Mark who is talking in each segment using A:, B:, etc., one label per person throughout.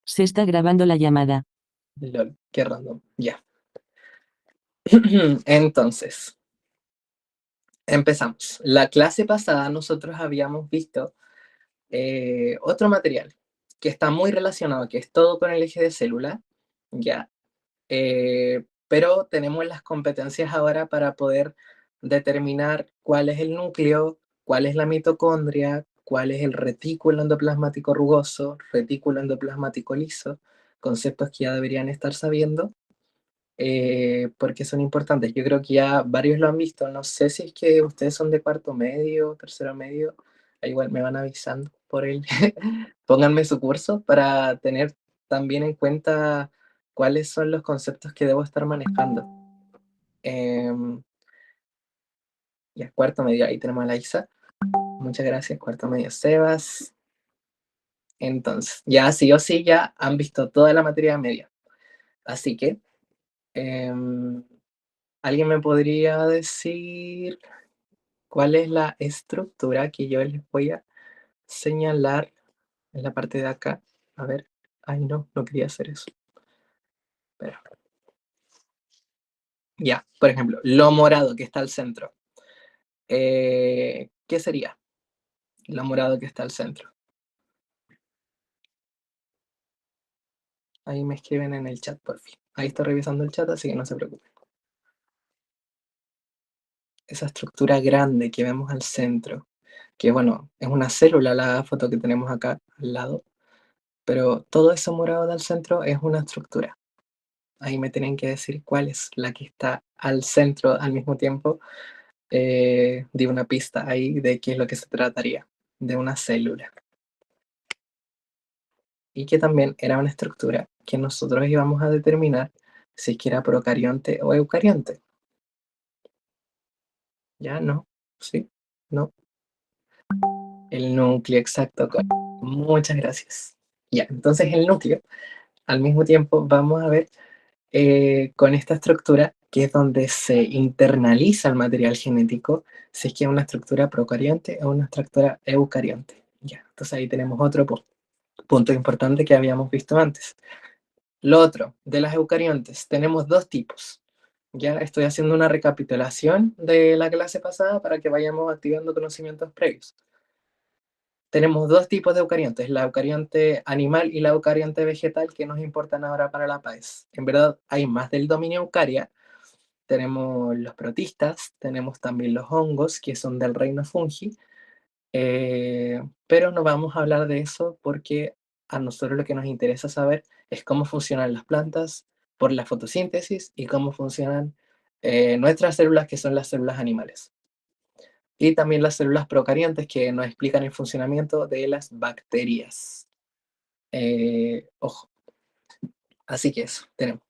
A: Se está grabando la llamada.
B: LOL, qué random. Ya. Entonces, empezamos. La clase pasada nosotros habíamos visto otro material que está muy relacionado, que es todo con el eje de célula, ya. Pero tenemos las competencias ahora para poder determinar cuál es el núcleo, cuál es la mitocondria, cuál es el retículo endoplasmático rugoso, retículo endoplasmático liso, conceptos que ya deberían estar sabiendo. Porque son importantes. Yo creo que ya varios lo han visto. No sé si es que ustedes son de cuarto medio, tercero medio. Igual me van avisando por él. Pónganme su curso para tener también en cuenta cuáles son los conceptos que debo estar manejando. Ya, cuarto medio, ahí tenemos a la Isa. Muchas gracias, cuarto medio Sebas. Entonces, ya sí o sí, ya han visto toda la materia media. Así que, ¿alguien me podría decir cuál es la estructura que yo les voy a señalar en la parte de acá? A ver, ay no, no quería hacer eso. Espera. Ya, por ejemplo, lo morado que está al centro. ¿Qué sería lo morado que está al centro? Ahí me escriben en el chat, por fin. Ahí estoy revisando el chat, así que no se preocupen. Esa estructura grande que vemos al centro, que bueno, es una célula la foto que tenemos acá al lado, pero todo eso morado del centro es una estructura. Ahí me tienen que decir cuál es la que está al centro al mismo tiempo. Di una pista ahí de qué es lo que se trataría, de una célula. Y que también era una estructura que nosotros íbamos a determinar si es que era procarionte o eucarionte. ¿Ya? ¿No? ¿Sí? ¿No? El núcleo, exacto. Muchas gracias. Ya, entonces el núcleo, al mismo tiempo, vamos a ver con esta estructura, que es donde se internaliza el material genético, si es que es una estructura procarionte o una estructura eucarionte. Ya, entonces ahí tenemos otro punto importante que habíamos visto antes. Lo otro, de las eucariontes, tenemos dos tipos. Ya estoy haciendo una recapitulación de la clase pasada para que vayamos activando conocimientos previos. Tenemos dos tipos de eucariontes, la eucarionte animal y la eucarionte vegetal, que nos importan ahora para la PAES. En verdad hay más del dominio eucaria. Tenemos los protistas, tenemos también los hongos, que son del reino fungi, pero no vamos a hablar de eso porque a nosotros lo que nos interesa saber es cómo funcionan las plantas por la fotosíntesis y cómo funcionan nuestras células, que son las células animales. Y también las células procariantes, que nos explican el funcionamiento de las bacterias. Ojo. Así que eso, tenemos.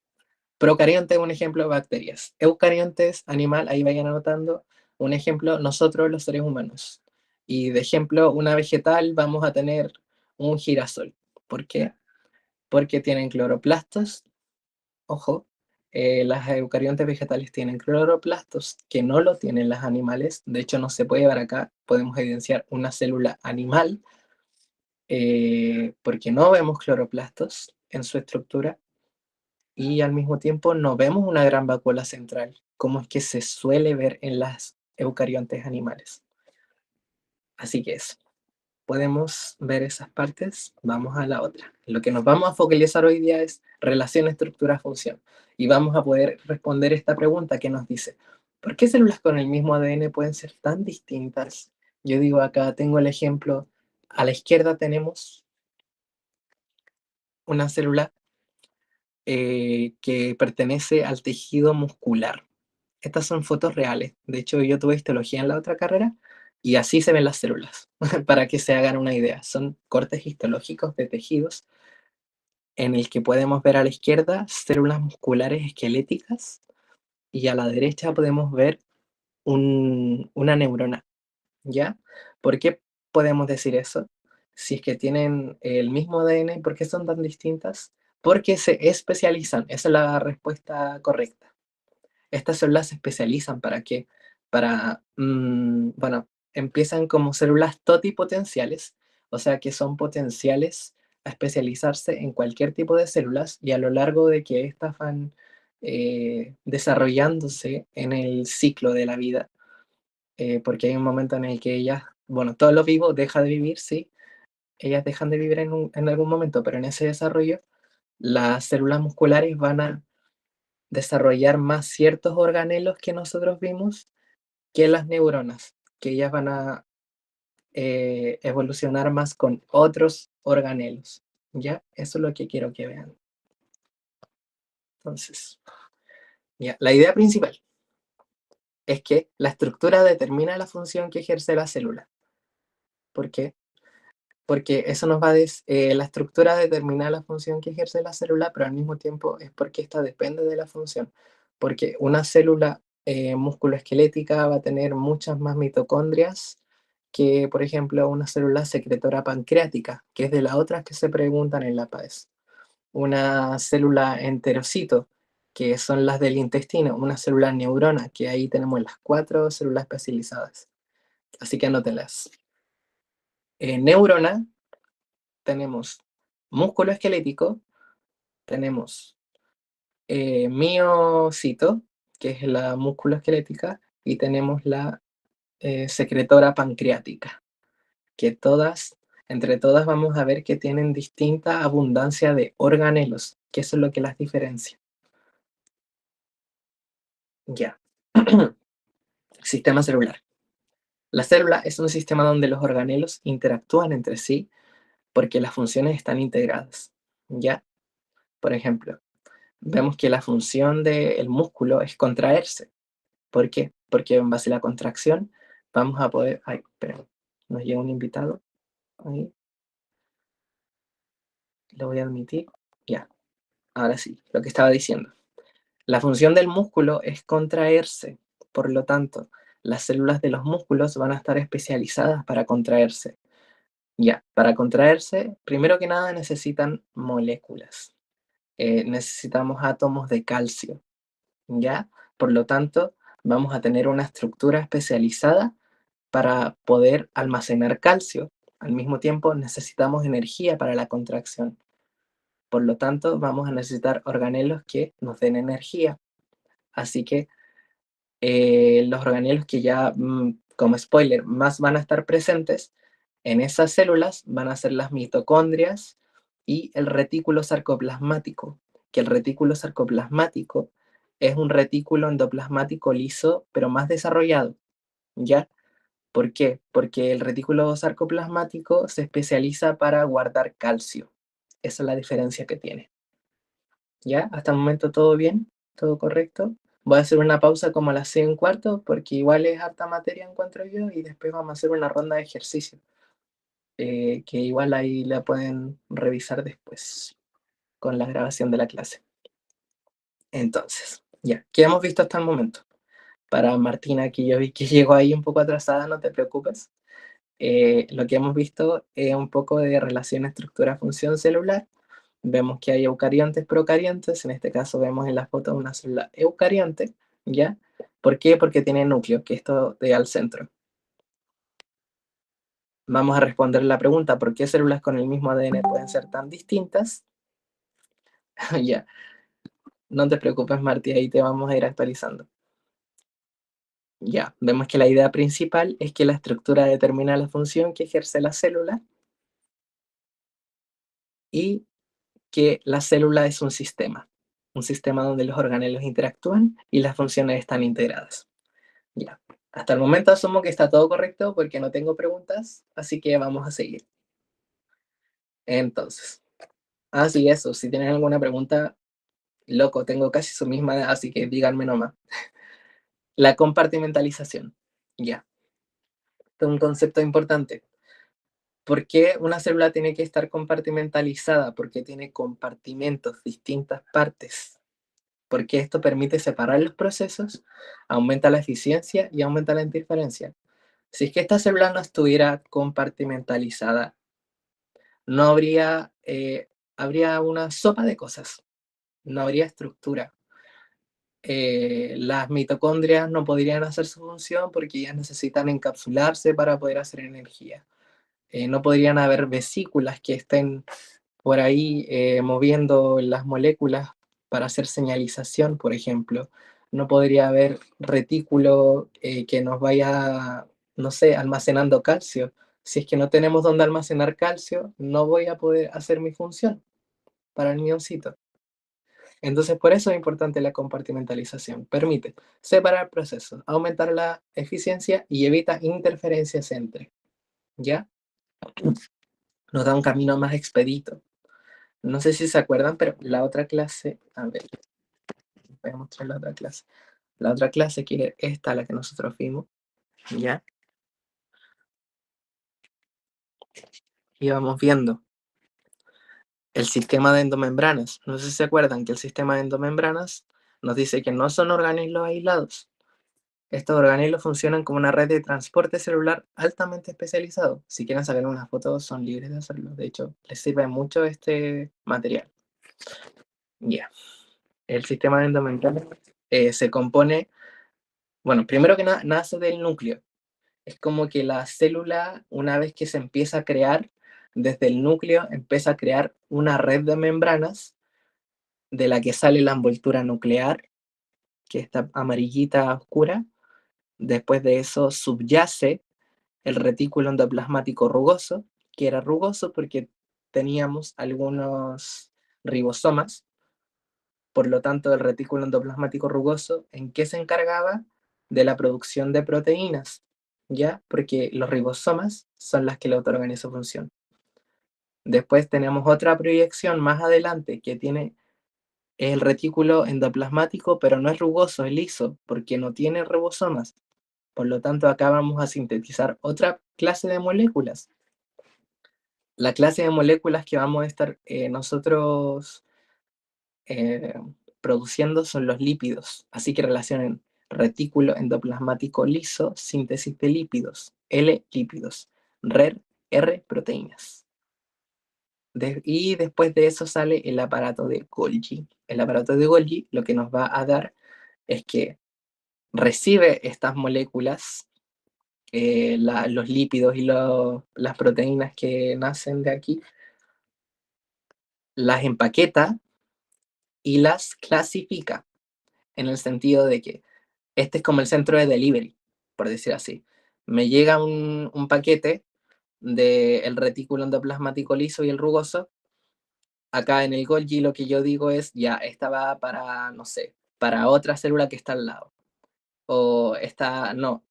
B: Procarionte, un ejemplo, bacterias. Eucariontes, animal, ahí vayan anotando. Un ejemplo, nosotros los seres humanos. Y de ejemplo, una vegetal, vamos a tener un girasol. ¿Por qué? Porque tienen cloroplastos. Ojo, las eucariontes vegetales tienen cloroplastos que no lo tienen las animales. De hecho, no se puede ver acá. Podemos evidenciar una célula animal porque no vemos cloroplastos en su estructura y al mismo tiempo no vemos una gran vacuola central, como es que se suele ver en las eucariontes animales. Así que eso. Podemos ver esas partes, vamos a la otra. Lo que nos vamos a focalizar hoy día es relación estructura-función. Y vamos a poder responder esta pregunta que nos dice, ¿por qué células con el mismo ADN pueden ser tan distintas? Yo digo acá, tengo el ejemplo, a la izquierda tenemos una célula que pertenece al tejido muscular. Estas son fotos reales. De hecho, yo tuve histología en la otra carrera y así se ven las células, para que se hagan una idea. Son cortes histológicos de tejidos en el que podemos ver a la izquierda células musculares esqueléticas y a la derecha podemos ver una neurona, ¿ya? ¿Por qué podemos decir eso? Si es que tienen el mismo ADN, ¿por qué son tan distintas? Porque se especializan, esa es la respuesta correcta. Estas células se especializan para qué? Para, bueno, empiezan como células totipotenciales, o sea que son potenciales a especializarse en cualquier tipo de células y a lo largo de que éstas van desarrollándose en el ciclo de la vida, porque hay un momento en el que ellas, bueno, todo lo vivo deja de vivir, sí, ellas dejan de vivir en algún momento, pero en ese desarrollo las células musculares van a desarrollar más ciertos organelos que nosotros vimos que las neuronas, que ellas van a evolucionar más con otros organelos. ¿Ya? Eso es lo que quiero que vean. Entonces, ya, la idea principal es que la estructura determina la función que ejerce la célula. ¿Por qué? Porque eso nos va a la estructura determina la función que ejerce la célula, pero al mismo tiempo es porque esta depende de la función. Porque una célula musculoesquelética va a tener muchas más mitocondrias que, por ejemplo, una célula secretora pancreática, que es de las otras que se preguntan en la PAES. Una célula enterocito, que son las del intestino, una célula neurona, que ahí tenemos las 4 células especializadas. Así que anótenlas. Neurona, tenemos músculo esquelético, tenemos miocito, que es la músculo esquelética, y tenemos la secretora pancreática, que todas, entre todas vamos a ver que tienen distinta abundancia de organelos, que eso es lo que las diferencia. Ya. Sistema celular. La célula es un sistema donde los organelos interactúan entre sí porque las funciones están integradas. ¿Ya? Por ejemplo, vemos que la función del músculo es contraerse. ¿Por qué? Porque en base a la contracción vamos a poder... Ay, espera, nos llega un invitado. Ahí, lo voy a admitir. Ya, ahora sí, lo que estaba diciendo. La función del músculo es contraerse. Por lo tanto, las células de los músculos van a estar especializadas para contraerse. Ya, para contraerse, primero que nada necesitan moléculas. Necesitamos átomos de calcio. ¿Ya? Por lo tanto, vamos a tener una estructura especializada para poder almacenar calcio. Al mismo tiempo, necesitamos energía para la contracción. Por lo tanto, vamos a necesitar organelos que nos den energía. Así que los organelos que ya, como spoiler, más van a estar presentes en esas células van a ser las mitocondrias y el retículo sarcoplasmático, que el retículo sarcoplasmático es un retículo endoplasmático liso, pero más desarrollado, ¿ya? ¿Por qué? Porque el retículo sarcoplasmático se especializa para guardar calcio. Esa es la diferencia que tiene. ¿Ya? Hasta el momento todo bien, todo correcto. Voy a hacer una pausa como a las 6:15 porque igual es harta materia encuentro yo y después vamos a hacer una ronda de ejercicio que igual ahí la pueden revisar después con la grabación de la clase. Entonces, ya, ¿qué hemos visto hasta el momento? Para Martina, que yo vi que llegó ahí un poco atrasada, no te preocupes. Lo que hemos visto es un poco de relación estructura-función celular. Vemos que hay eucariontes, procariontes, en este caso vemos en la foto una célula eucarionte, ¿ya? ¿Por qué? Porque tiene núcleo, que esto de al centro. Vamos a responder la pregunta, ¿por qué células con el mismo ADN pueden ser tan distintas? Ya, no te preocupes, Martí, ahí te vamos a ir actualizando. Ya, vemos que la idea principal es que la estructura determina la función que ejerce la célula y que la célula es un sistema donde los organelos interactúan y las funciones están integradas. Ya, hasta el momento asumo que está todo correcto porque no tengo preguntas, así que vamos a seguir. Entonces, así eso, si tienen alguna pregunta, loco, tengo casi su misma edad, así que díganme nomás. La compartimentalización. Ya, este es un concepto importante. ¿Por qué una célula tiene que estar compartimentalizada? Porque tiene compartimentos, distintas partes. Porque esto permite separar los procesos, aumenta la eficiencia y aumenta la interferencia. Si es que esta célula no estuviera compartimentalizada, no habría, habría una sopa de cosas, no habría estructura. Las mitocondrias no podrían hacer su función porque ellas necesitan encapsularse para poder hacer energía. No podrían haber vesículas que estén por ahí moviendo las moléculas para hacer señalización, por ejemplo. No podría haber retículo que nos vaya, no sé, almacenando calcio. Si es que no tenemos dónde almacenar calcio, no voy a poder hacer mi función para el mioncito. Entonces, por eso es importante la compartimentalización. Permite separar procesos, aumentar la eficiencia y evita interferencias entre, ¿ya? Nos da un camino más expedito. No sé si se acuerdan, pero la otra clase, a ver, voy a mostrar la otra clase. La otra clase, que es esta, la que nosotros vimos, ¿ya? Íbamos viendo el sistema de endomembranas. No sé si se acuerdan que el sistema de endomembranas nos dice que no son orgánulos aislados. Estos organelos funcionan como una red de transporte celular altamente especializado. Si quieren sacar unas fotos, son libres de hacerlo. De hecho, les sirve mucho este material. Ya. El sistema de endomembrana se compone, bueno, primero que nada, nace del núcleo. Es como que la célula, una vez que se empieza a crear, desde el núcleo empieza a crear una red de membranas de la que sale la envoltura nuclear, que está amarillita oscura. Después de eso subyace el retículo endoplasmático rugoso, que era rugoso porque teníamos algunos ribosomas. Por lo tanto, el retículo endoplasmático rugoso, ¿en qué se encargaba? De la producción de proteínas, ¿ya? Porque los ribosomas son las que le otorgan esa función. Después tenemos otra proyección más adelante que tiene el retículo endoplasmático, pero no es rugoso, es liso, porque no tiene ribosomas. Por lo tanto, acá vamos a sintetizar otra clase de moléculas. La clase de moléculas que vamos a estar nosotros eh, produciendo son los lípidos. Así que relacionen retículo endoplasmático liso, síntesis de lípidos, L lípidos, RER, R proteínas. Y después de eso sale el aparato de Golgi. El aparato de Golgi lo que nos va a dar es que recibe estas moléculas, los lípidos y las proteínas que nacen de aquí, las empaqueta y las clasifica, en el sentido de que este es como el centro de delivery, por decir así. Me llega un paquete del retículo endoplasmático liso y el rugoso. Acá en el Golgi lo que yo digo es, ya, esta va para, no sé, para otra célula que está al lado. O esta no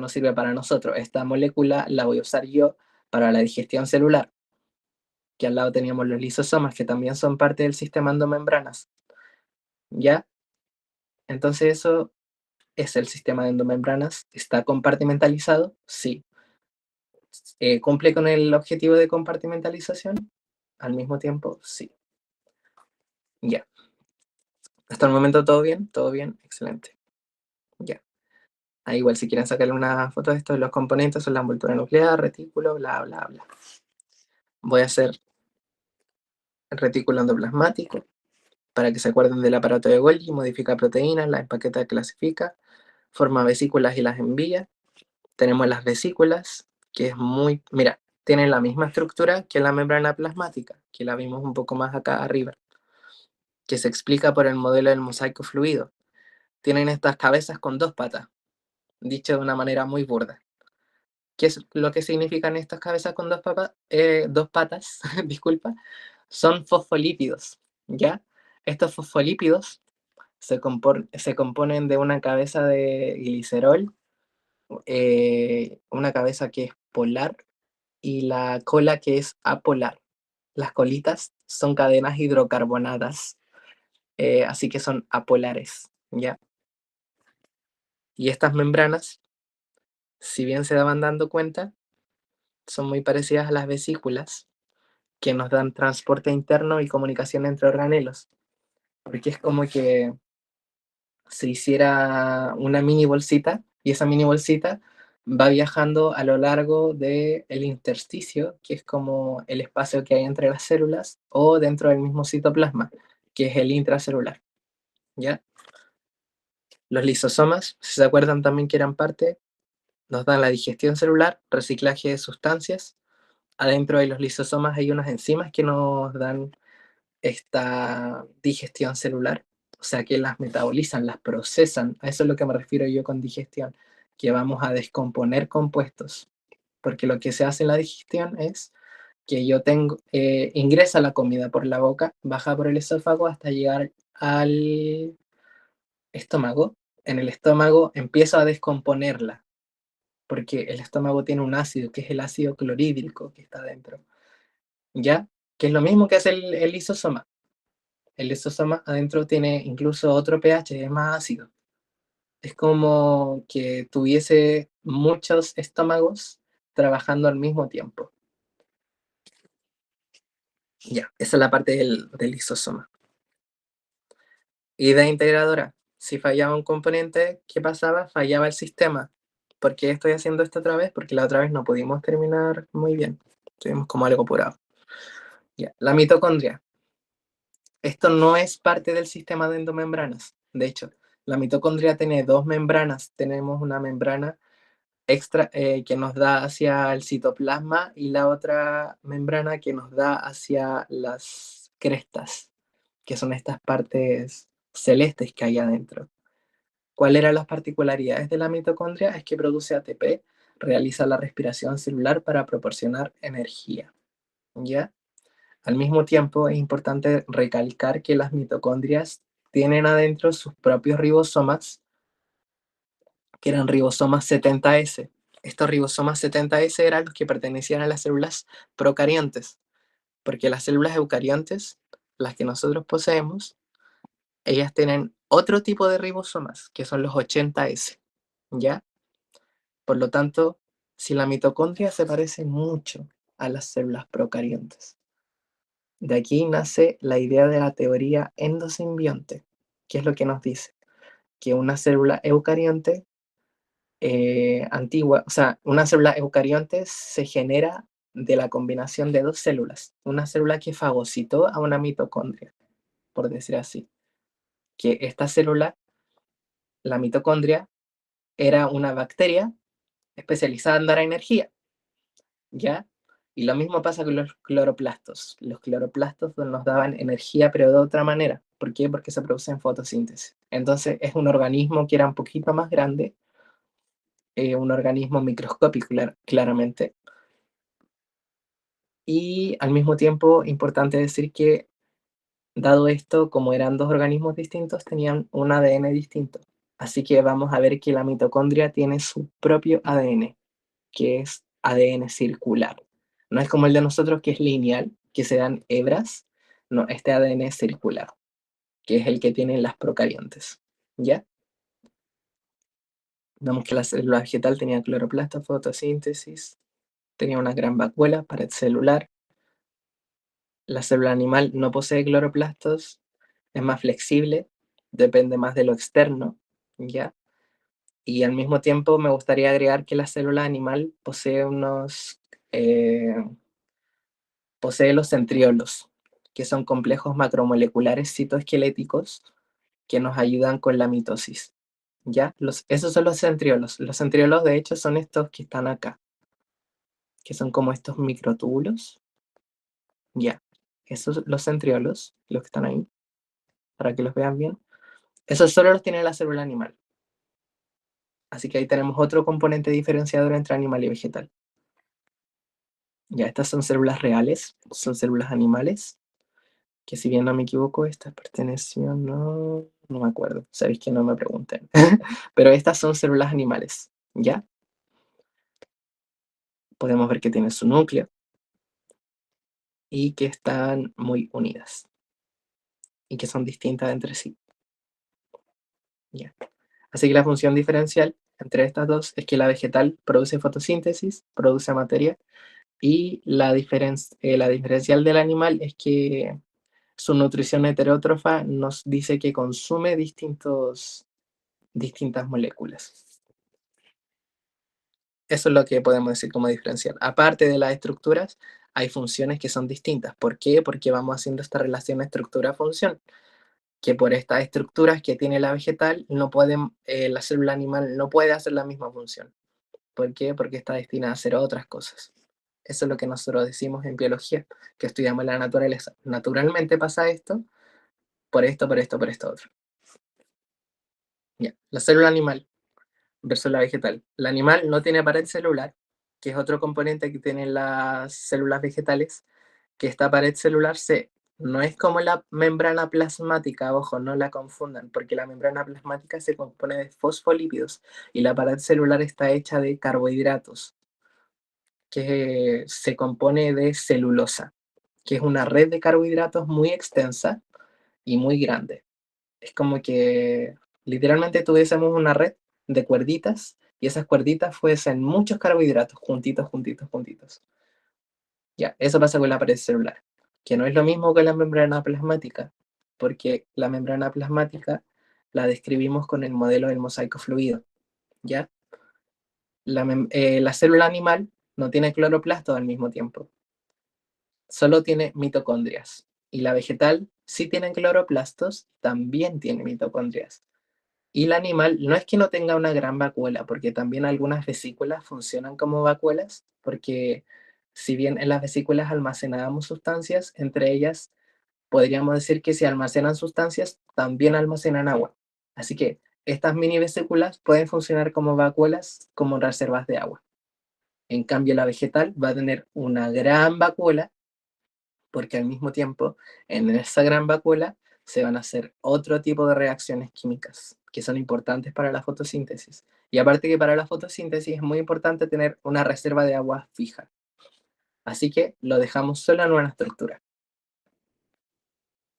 B: sirve para nosotros. Esta molécula la voy a usar yo para la digestión celular. Que al lado teníamos los lisosomas, que también son parte del sistema endomembranas. ¿Ya? Entonces eso es el sistema de endomembranas. ¿Está compartimentalizado? Sí. ¿Cumple con el objetivo de compartimentalización? Al mismo tiempo, sí. Ya. Hasta el momento todo bien, excelente. Ya. Ahí igual si quieren sacarle una foto de esto, los componentes son la envoltura nuclear, retículo, bla, bla, bla. Voy a hacer el retículo endoplasmático para que se acuerden del aparato de Golgi, modifica proteínas, las empaqueta, clasifica, forma vesículas y las envía. Tenemos las vesículas, que es muy, mira, tienen la misma estructura que la membrana plasmática, que la vimos un poco más acá arriba, que se explica por el modelo del mosaico fluido. Tienen estas cabezas con dos patas, dicho de una manera muy burda. ¿Qué es lo que significan estas cabezas con dos patas? Disculpa, son fosfolípidos, ¿ya? Estos fosfolípidos se componen de una cabeza de glicerol, una cabeza que es polar y la cola que es apolar. Las colitas son cadenas hidrocarbonadas, así que son apolares, ¿ya? Y estas membranas, si bien se daban dando cuenta, son muy parecidas a las vesículas, que nos dan transporte interno y comunicación entre organelos, porque es como que se hiciera una mini bolsita y esa mini bolsita va viajando a lo largo del intersticio, que es como el espacio que hay entre las células, o dentro del mismo citoplasma, que es el intracelular, ¿ya? Los lisosomas, si se acuerdan también que eran parte, nos dan la digestión celular, reciclaje de sustancias Adentro de los lisosomas hay unas enzimas que nos dan esta digestión celular, o sea, que las metabolizan, las procesan. A eso es lo que me refiero yo con digestión, que vamos a descomponer compuestos, porque lo que se hace en la digestión es que ingresa la comida por la boca, baja por el esófago hasta llegar al estómago. En el estómago empiezo a descomponerla, porque el estómago tiene un ácido, que es el ácido clorhídrico que está dentro, ¿ya? Que es lo mismo que hace el lisosoma. El lisosoma adentro tiene incluso otro pH, es más ácido. Es como que tuviese muchos estómagos trabajando al mismo tiempo. Ya, esa es la parte del lisosoma. Idea integradora. Si fallaba un componente, ¿qué pasaba? Fallaba el sistema. ¿Por qué estoy haciendo esto otra vez? Porque la otra vez no pudimos terminar muy bien. Tuvimos como algo apurado. Ya. La mitocondria. Esto no es parte del sistema de endomembranas. De hecho, la mitocondria tiene dos membranas. Tenemos una membrana extra que nos da hacia el citoplasma y la otra membrana que nos da hacia las crestas, que son estas partes celestes que hay adentro. ¿Cuáles eran las particularidades de la mitocondria? Es que produce ATP, realiza la respiración celular para proporcionar energía. ¿Ya? Al mismo tiempo, es importante recalcar que las mitocondrias tienen adentro sus propios ribosomas, que eran ribosomas 70S. Estos ribosomas 70S eran los que pertenecían a las células procariontes, porque las células eucariontes, las que nosotros poseemos, ellas tienen otro tipo de ribosomas, que son los 80S, ¿ya? Por lo tanto, si la mitocondria se parece mucho a las células procariontes, de aquí nace la idea de la teoría endosimbionte, que es lo que nos dice que una célula eucarionte antigua, o sea, una célula eucarionte se genera de la combinación de dos células, una célula que fagocitó a una mitocondria, por decir así, que esta célula, la mitocondria, era una bacteria especializada en dar energía, ¿ya? Y lo mismo pasa con los cloroplastos. Los cloroplastos nos daban energía, pero de otra manera. ¿Por qué? Porque se produce en fotosíntesis. Entonces, es un organismo que era un poquito más grande, un organismo microscópico, claramente. Y al mismo tiempo, importante decir que, dado esto, como eran dos organismos distintos, tenían un ADN distinto. Así que vamos a ver que la mitocondria tiene su propio ADN, que es ADN circular. No es como el de nosotros, que es lineal, que se dan hebras. No, este ADN es circular, que es el que tienen las procariontes. ¿Ya? Vemos que la célula vegetal tenía cloroplasto, fotosíntesis, tenía una gran vacuola, pared celular. La célula animal no posee cloroplastos, es más flexible, depende más de lo externo, ¿ya? Y al mismo tiempo me gustaría agregar que la célula animal eh, posee los centriolos, que son complejos macromoleculares citoesqueléticos que nos ayudan con la mitosis. ¿Ya? Esos son los centriolos. Los centriolos, de hecho, son estos que están acá, que son como estos microtúbulos. Ya. Esos, los centriolos, los que están ahí, para que los vean bien. Esos solo los tiene la célula animal. Así que ahí tenemos otro componente diferenciador entre animal y vegetal. Ya, estas son células reales, son células animales, que si bien no me equivoco, estas pertenecían, no me acuerdo, sabéis que no me pregunten, pero estas son células animales, ¿ya? Podemos ver que tienen su núcleo y que están muy unidas y que son distintas entre sí, ¿ya? Así que la función diferencial entre estas dos es que la vegetal produce fotosíntesis, produce materia, y la diferencial del animal es que su nutrición heterótrofa nos dice que consume distintas moléculas. Eso es lo que podemos decir como diferencial. Aparte de las estructuras, hay funciones que son distintas. ¿Por qué? Porque vamos haciendo esta relación estructura-función, que por estas estructuras que tiene la vegetal, la célula animal no puede hacer la misma función. ¿Por qué? Porque está destinada a hacer otras cosas. Eso es lo que nosotros decimos en biología, que estudiamos la naturaleza. Naturalmente pasa esto, por esto otro. Ya. La célula animal versus la vegetal. La animal no tiene pared celular, que es otro componente que tienen las células vegetales, que esta pared celular no es como la membrana plasmática, ojo, no la confundan, porque la membrana plasmática se compone de fosfolípidos y la pared celular está hecha de carbohidratos, que se compone de celulosa, que es una red de carbohidratos muy extensa y muy grande. Es como que literalmente tuviésemos una red de cuerditas y esas cuerditas fuesen muchos carbohidratos juntitos, juntitos, juntitos. Ya, eso pasa con la pared celular, que no es lo mismo que la membrana plasmática, porque la membrana plasmática la describimos con el modelo del mosaico fluido, ¿ya? La célula animal no tiene cloroplastos al mismo tiempo, solo tiene mitocondrias. Y la vegetal sí tiene cloroplastos, también tiene mitocondrias. Y el animal no es que no tenga una gran vacuola, porque también algunas vesículas funcionan como vacuolas, porque si bien en las vesículas almacenábamos sustancias, entre ellas podríamos decir que si almacenan sustancias, también almacenan agua. Así que estas mini vesículas pueden funcionar como vacuolas, como reservas de agua. En cambio, la vegetal va a tener una gran vacuola porque al mismo tiempo en esa gran vacuola se van a hacer otro tipo de reacciones químicas que son importantes para la fotosíntesis. Y aparte que para la fotosíntesis es muy importante tener una reserva de agua fija. Así que lo dejamos solo en una estructura.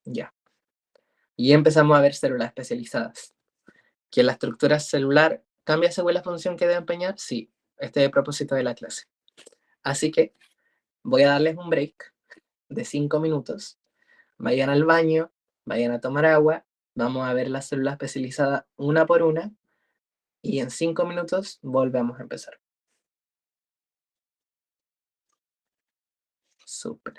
B: Ya. Y empezamos a ver células especializadas. ¿Que la estructura celular cambia según la función que debe empeñar? Sí. Este es el propósito de la clase. Así que voy a darles un break de 5 minutos. Vayan al baño, vayan a tomar agua, vamos a ver la célula especializada una por una y en 5 minutos volvemos a empezar. Súper.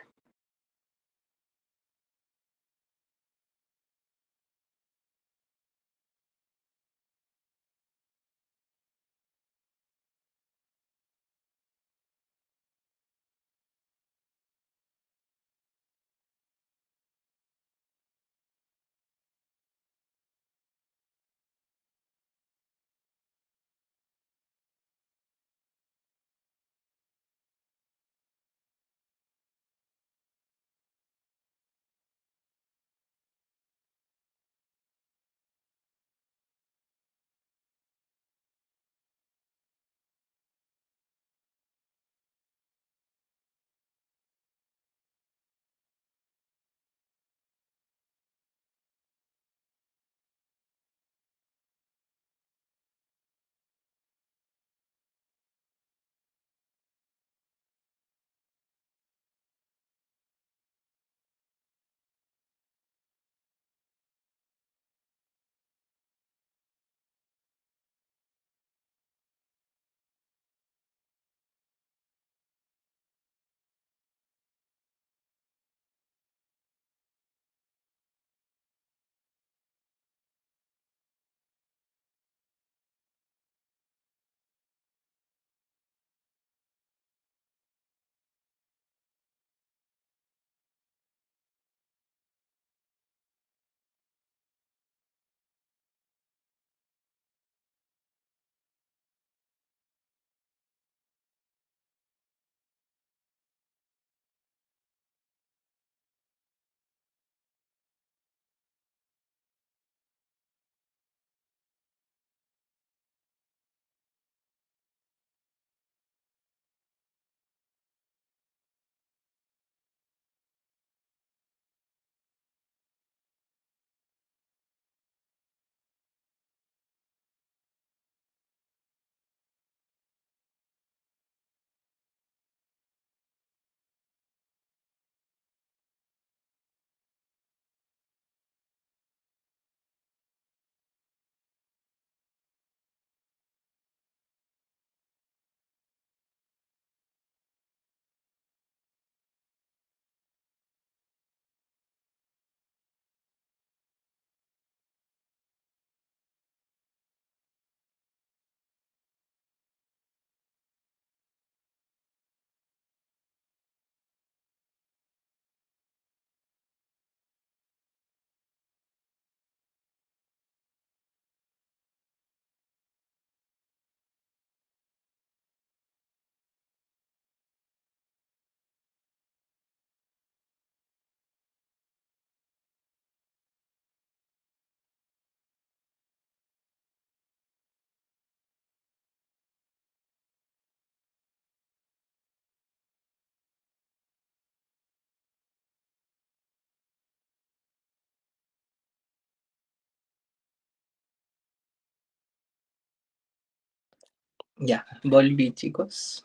B: Ya, volví, chicos.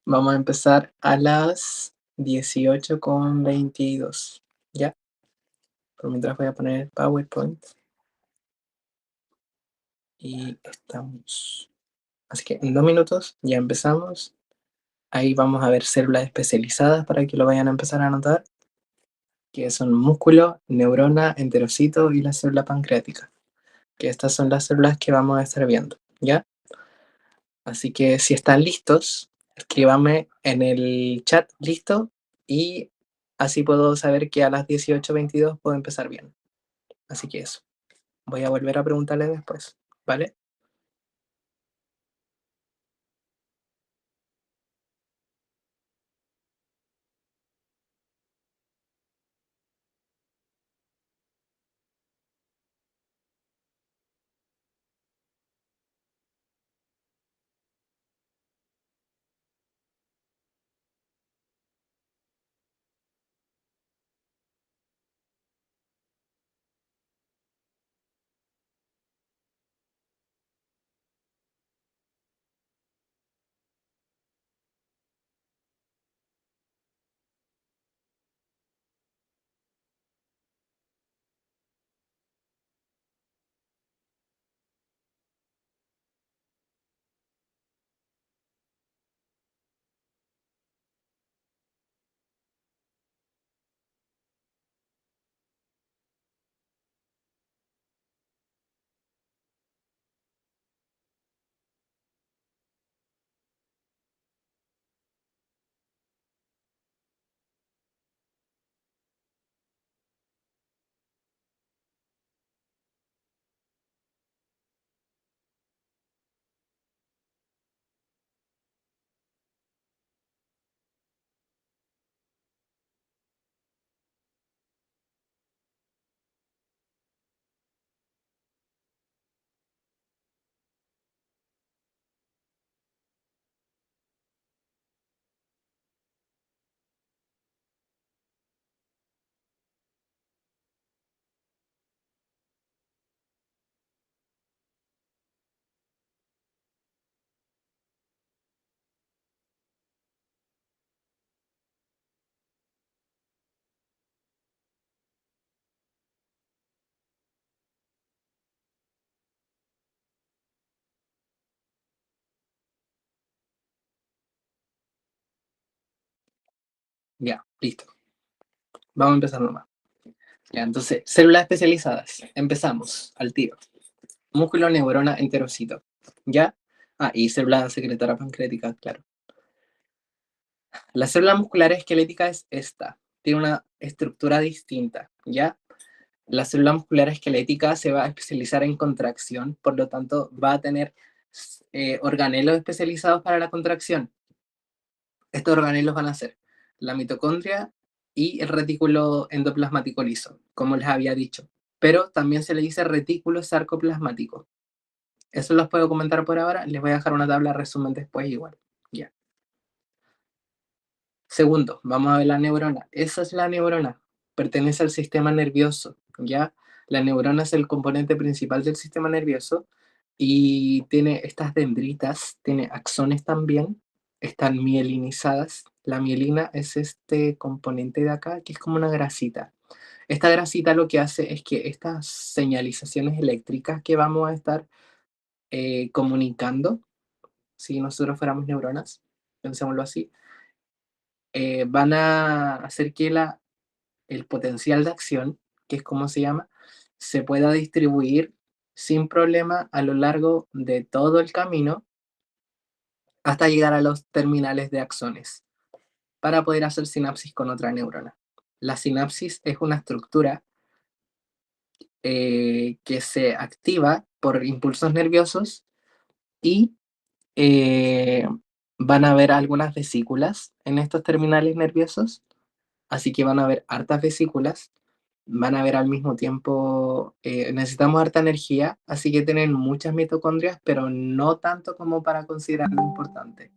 B: Vamos a empezar a las 18:22. ¿Ya? Por mientras voy a poner el PowerPoint y estamos. Así que en 2 minutos ya empezamos. Ahí vamos a ver células especializadas para que lo vayan a empezar a anotar, que son músculo, neurona, enterocito y la célula pancreática, que estas son las células que vamos a estar viendo, ¿ya? Así que si están listos, escríbanme en el chat listo y así puedo saber que a las 18:22 puedo empezar bien. Así que eso. Voy a volver a preguntarles después, ¿vale? Ya, listo. Vamos a empezar nomás. Ya, entonces, células especializadas. Empezamos al tiro. Músculo, neurona, enterocito. ¿Ya? Ah, y célula secretora pancreática, claro. La célula muscular esquelética es esta. Tiene una estructura distinta, ¿ya? La célula muscular esquelética se va a especializar en contracción, por lo tanto va a tener organelos especializados para la contracción. Estos organelos van a ser la mitocondria y el retículo endoplasmático liso, como les había dicho. Pero también se le dice retículo sarcoplasmático. Eso los puedo comentar por ahora. Les voy a dejar una tabla de resumen después igual. Ya. Segundo, vamos a ver la neurona. Esa es la neurona. Pertenece al sistema nervioso, ¿ya? La neurona es el componente principal del sistema nervioso y tiene estas dendritas, tiene axones también, están mielinizadas. La mielina es este componente de acá que es como una grasita. Esta grasita lo que hace es que estas señalizaciones eléctricas que vamos a estar comunicando, si nosotros fuéramos neuronas, pensémoslo así, van a hacer que el potencial de acción, que es como se llama, se pueda distribuir sin problema a lo largo de todo el camino hasta llegar a los terminales de axones para poder hacer sinapsis con otra neurona. La sinapsis es una estructura que se activa por impulsos nerviosos y eh, van a haber algunas vesículas en estos terminales nerviosos, así que van a haber hartas vesículas, van a haber al mismo tiempo, necesitamos harta energía, así que tienen muchas mitocondrias, pero no tanto como para considerarlo importante.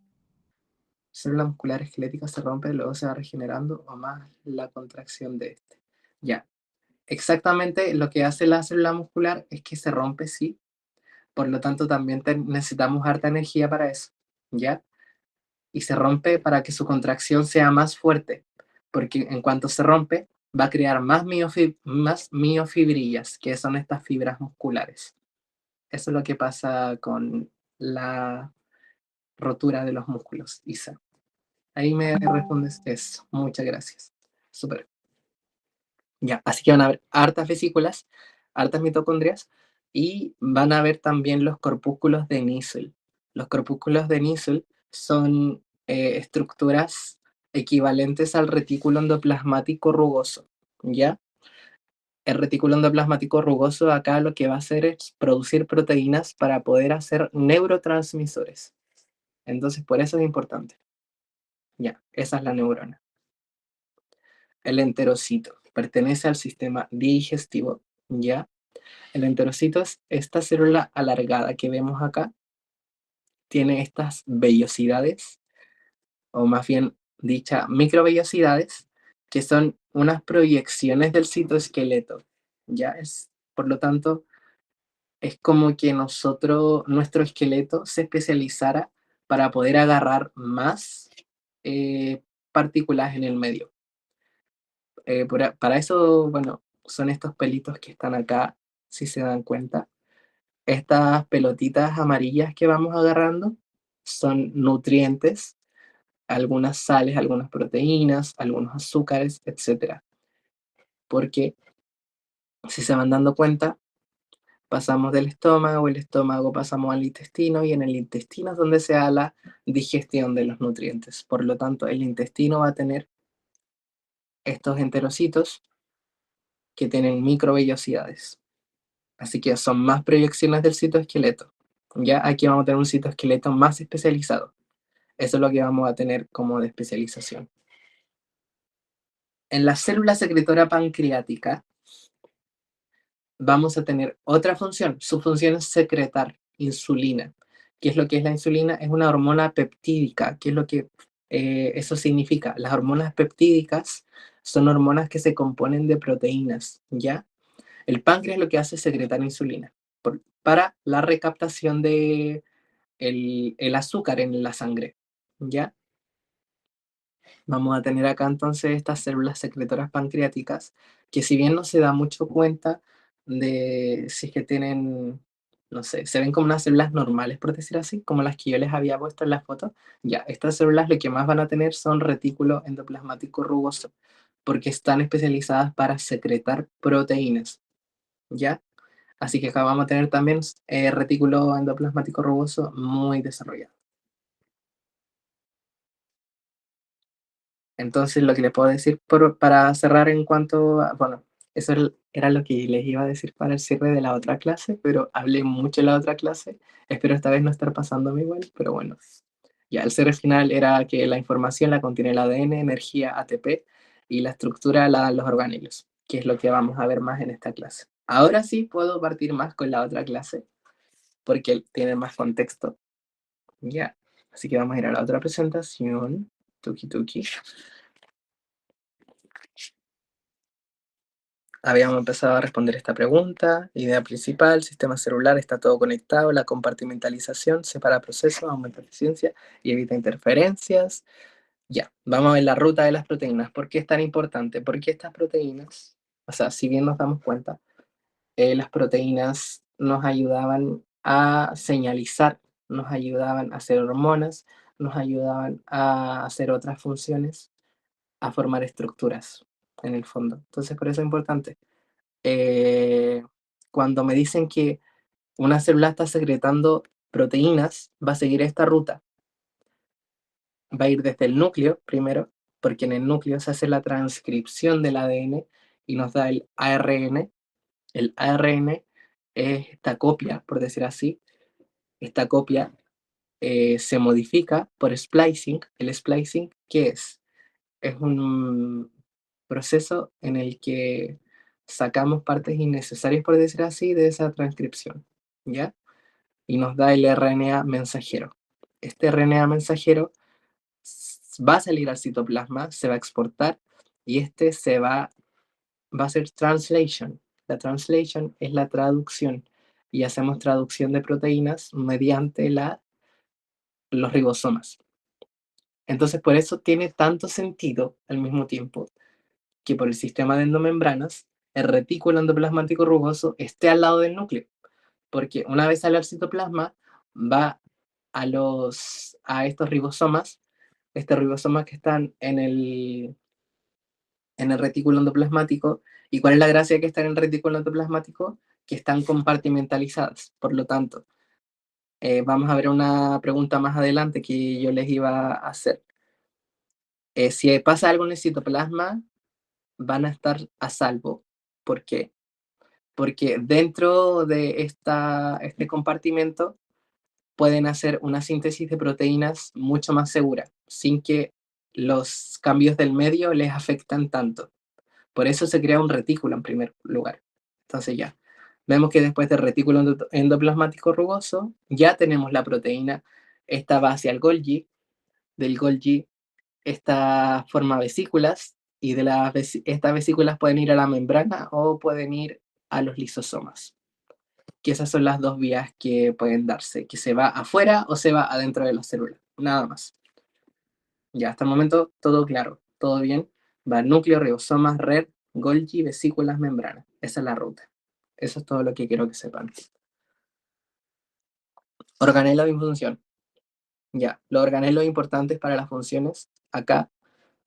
B: Célula muscular esquelética se rompe, luego se va regenerando o más la contracción de este. Ya, exactamente lo que hace la célula muscular es que se rompe, sí, por lo tanto también necesitamos harta energía para eso. ¿ya? Y se rompe para que su contracción sea más fuerte, porque en cuanto se rompe, va a crear más miofibrillas, que son estas fibras musculares. Eso es lo que pasa con la rotura de los músculos, Isa. Ahí me respondes eso. Muchas gracias. Súper. Ya, así que van a haber hartas vesículas, hartas mitocondrias y van a haber también los corpúsculos de Nissl. Los corpúsculos de Nissl son estructuras equivalentes al retículo endoplasmático rugoso, ¿ya? El retículo endoplasmático rugoso acá lo que va a hacer es producir proteínas para poder hacer neurotransmisores. Entonces, por eso es importante. Ya, esa es la neurona. El enterocito pertenece al sistema digestivo, ¿ya? El enterocito es esta célula alargada que vemos acá, tiene estas vellosidades, o más bien dicha microvellosidades, que son unas proyecciones del citoesqueleto, ¿ya? Por lo tanto, es como que nuestro esqueleto se especializara para poder agarrar más partículas en el medio. Para eso, bueno, son estos pelitos que están acá, si se dan cuenta. Estas pelotitas amarillas que vamos agarrando son nutrientes, algunas sales, algunas proteínas, algunos azúcares, etcétera. Porque si se van dando cuenta, pasamos del estómago, el estómago pasamos al intestino y en el intestino es donde se da la digestión de los nutrientes. Por lo tanto, el intestino va a tener estos enterocitos que tienen microvellosidades. Así que son más proyecciones del citoesqueleto. Ya aquí vamos a tener un citoesqueleto más especializado. Eso es lo que vamos a tener como de especialización. En la célula secretora pancreática vamos a tener otra función. Su función es secretar insulina. ¿Qué es lo que es la insulina? Es una hormona peptídica. ¿Qué es lo que eso significa? Las hormonas peptídicas son hormonas que se componen de proteínas, ¿ya? El páncreas lo que hace es secretar insulina para la recaptación de el azúcar en la sangre, ¿ya? Vamos a tener acá entonces estas células secretoras pancreáticas, que si bien no se da mucho cuenta de si es que tienen, no sé, se ven como unas células normales, por decir así, como las que yo les había puesto en la foto, ya, estas células lo que más van a tener son retículo endoplasmático rugoso, porque están especializadas para secretar proteínas, ¿ya? Así que acá vamos a tener también retículo endoplasmático rugoso muy desarrollado. Entonces, lo que les puedo decir para cerrar en cuanto a, bueno, eso era lo que les iba a decir para el cierre de la otra clase, pero hablé mucho en la otra clase. Espero esta vez no estar pasándome igual, pero bueno. Ya, el cierre final era que la información la contiene el ADN, energía ATP, y la estructura la dan los orgánulos, que es lo que vamos a ver más en esta clase. Ahora sí puedo partir más con la otra clase, porque tiene más contexto. Ya, así que vamos a ir a la otra presentación. Tuki tuki. Habíamos empezado a responder esta pregunta. Idea principal, sistema celular está todo conectado, la compartimentalización separa procesos, aumenta eficiencia y evita interferencias. Ya, vamos a ver la ruta de las proteínas. ¿Por qué es tan importante? Porque estas proteínas, o sea, si bien nos damos cuenta, las proteínas nos ayudaban a señalizar, nos ayudaban a hacer hormonas, nos ayudaban a hacer otras funciones, a formar estructuras en el fondo. Entonces, por eso es importante. eh, Cuando me dicen que una célula está secretando proteínas, va a seguir esta ruta. Va a ir desde el núcleo primero, porque en el núcleo se hace la transcripción del ADN y nos da el ARN. El ARN es esta copia, por decir así. Esta copia se modifica por splicing. El splicing, ¿qué es? Es un proceso en el que sacamos partes innecesarias, por decir así, de esa transcripción, ¿ya? Y nos da el RNA mensajero. Este RNA mensajero va a salir al citoplasma, se va a exportar y este va a ser translation. La translation es la traducción y hacemos traducción de proteínas mediante la los ribosomas. Entonces, por eso tiene tanto sentido al mismo tiempo que por el sistema de endomembranas, el retículo endoplasmático rugoso esté al lado del núcleo, porque una vez sale al citoplasma, va a estos ribosomas, que están en el retículo endoplasmático. ¿Y cuál es la gracia de que están en el retículo endoplasmático? Que están compartimentalizadas. Por lo tanto, vamos a ver una pregunta más adelante que yo les iba a hacer. Si pasa algo en el citoplasma, van a estar a salvo. ¿Por qué? Porque dentro de este compartimento pueden hacer una síntesis de proteínas mucho más segura, sin que los cambios del medio les afectan tanto. Por eso se crea un retículo en primer lugar. Entonces ya, vemos que después del retículo endoplasmático rugoso, ya tenemos la proteína, esta va hacia el Golgi, del Golgi esta forma vesículas, y estas vesículas pueden ir a la membrana o pueden ir a los lisosomas, que esas son las dos vías que pueden darse, que se va afuera o se va adentro de la célula, nada más. Ya, hasta el momento todo claro, todo bien. Va núcleo, ribosomas, red, Golgi, vesículas, membrana. Esa es la ruta. Eso es todo lo que quiero que sepan. Organelos y función. Ya, los organelos importantes para las funciones acá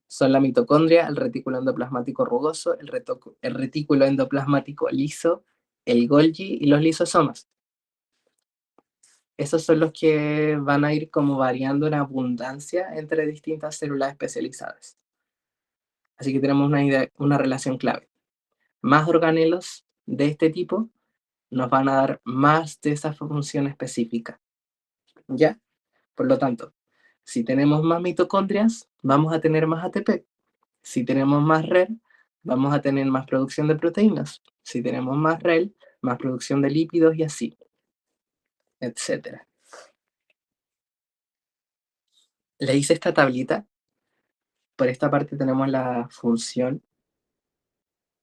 B: son la mitocondria, el retículo endoplasmático rugoso, el retículo endoplasmático liso, el Golgi y los lisosomas. Esos son los que van a ir como variando en abundancia entre distintas células especializadas. Así que tenemos una relación clave. Más organelos de este tipo nos van a dar más de esa función específica. ¿Ya? Por lo tanto, si tenemos más mitocondrias, vamos a tener más ATP. Si tenemos más RER, vamos a tener más producción de proteínas. Si tenemos más REL, más producción de lípidos y así, etcétera. Le hice esta tablita. Por esta parte tenemos la función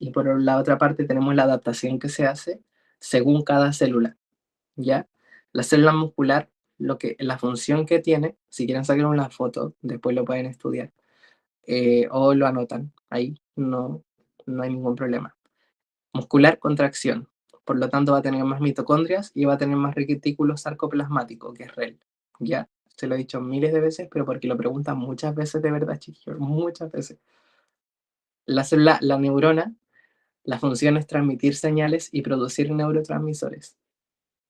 B: y por la otra parte tenemos la adaptación que se hace según cada célula, ¿ya? La célula muscular, la función que tiene, si quieren sacar una foto, después lo pueden estudiar, o lo anotan, ahí no hay ningún problema. Muscular, contracción, por lo tanto va a tener más mitocondrias y va a tener más retículo sarcoplasmático, que es REL, ¿ya? Se lo he dicho miles de veces, pero porque lo preguntan muchas veces de verdad, chiquillos, muchas veces. La neurona, la función es transmitir señales y producir neurotransmisores.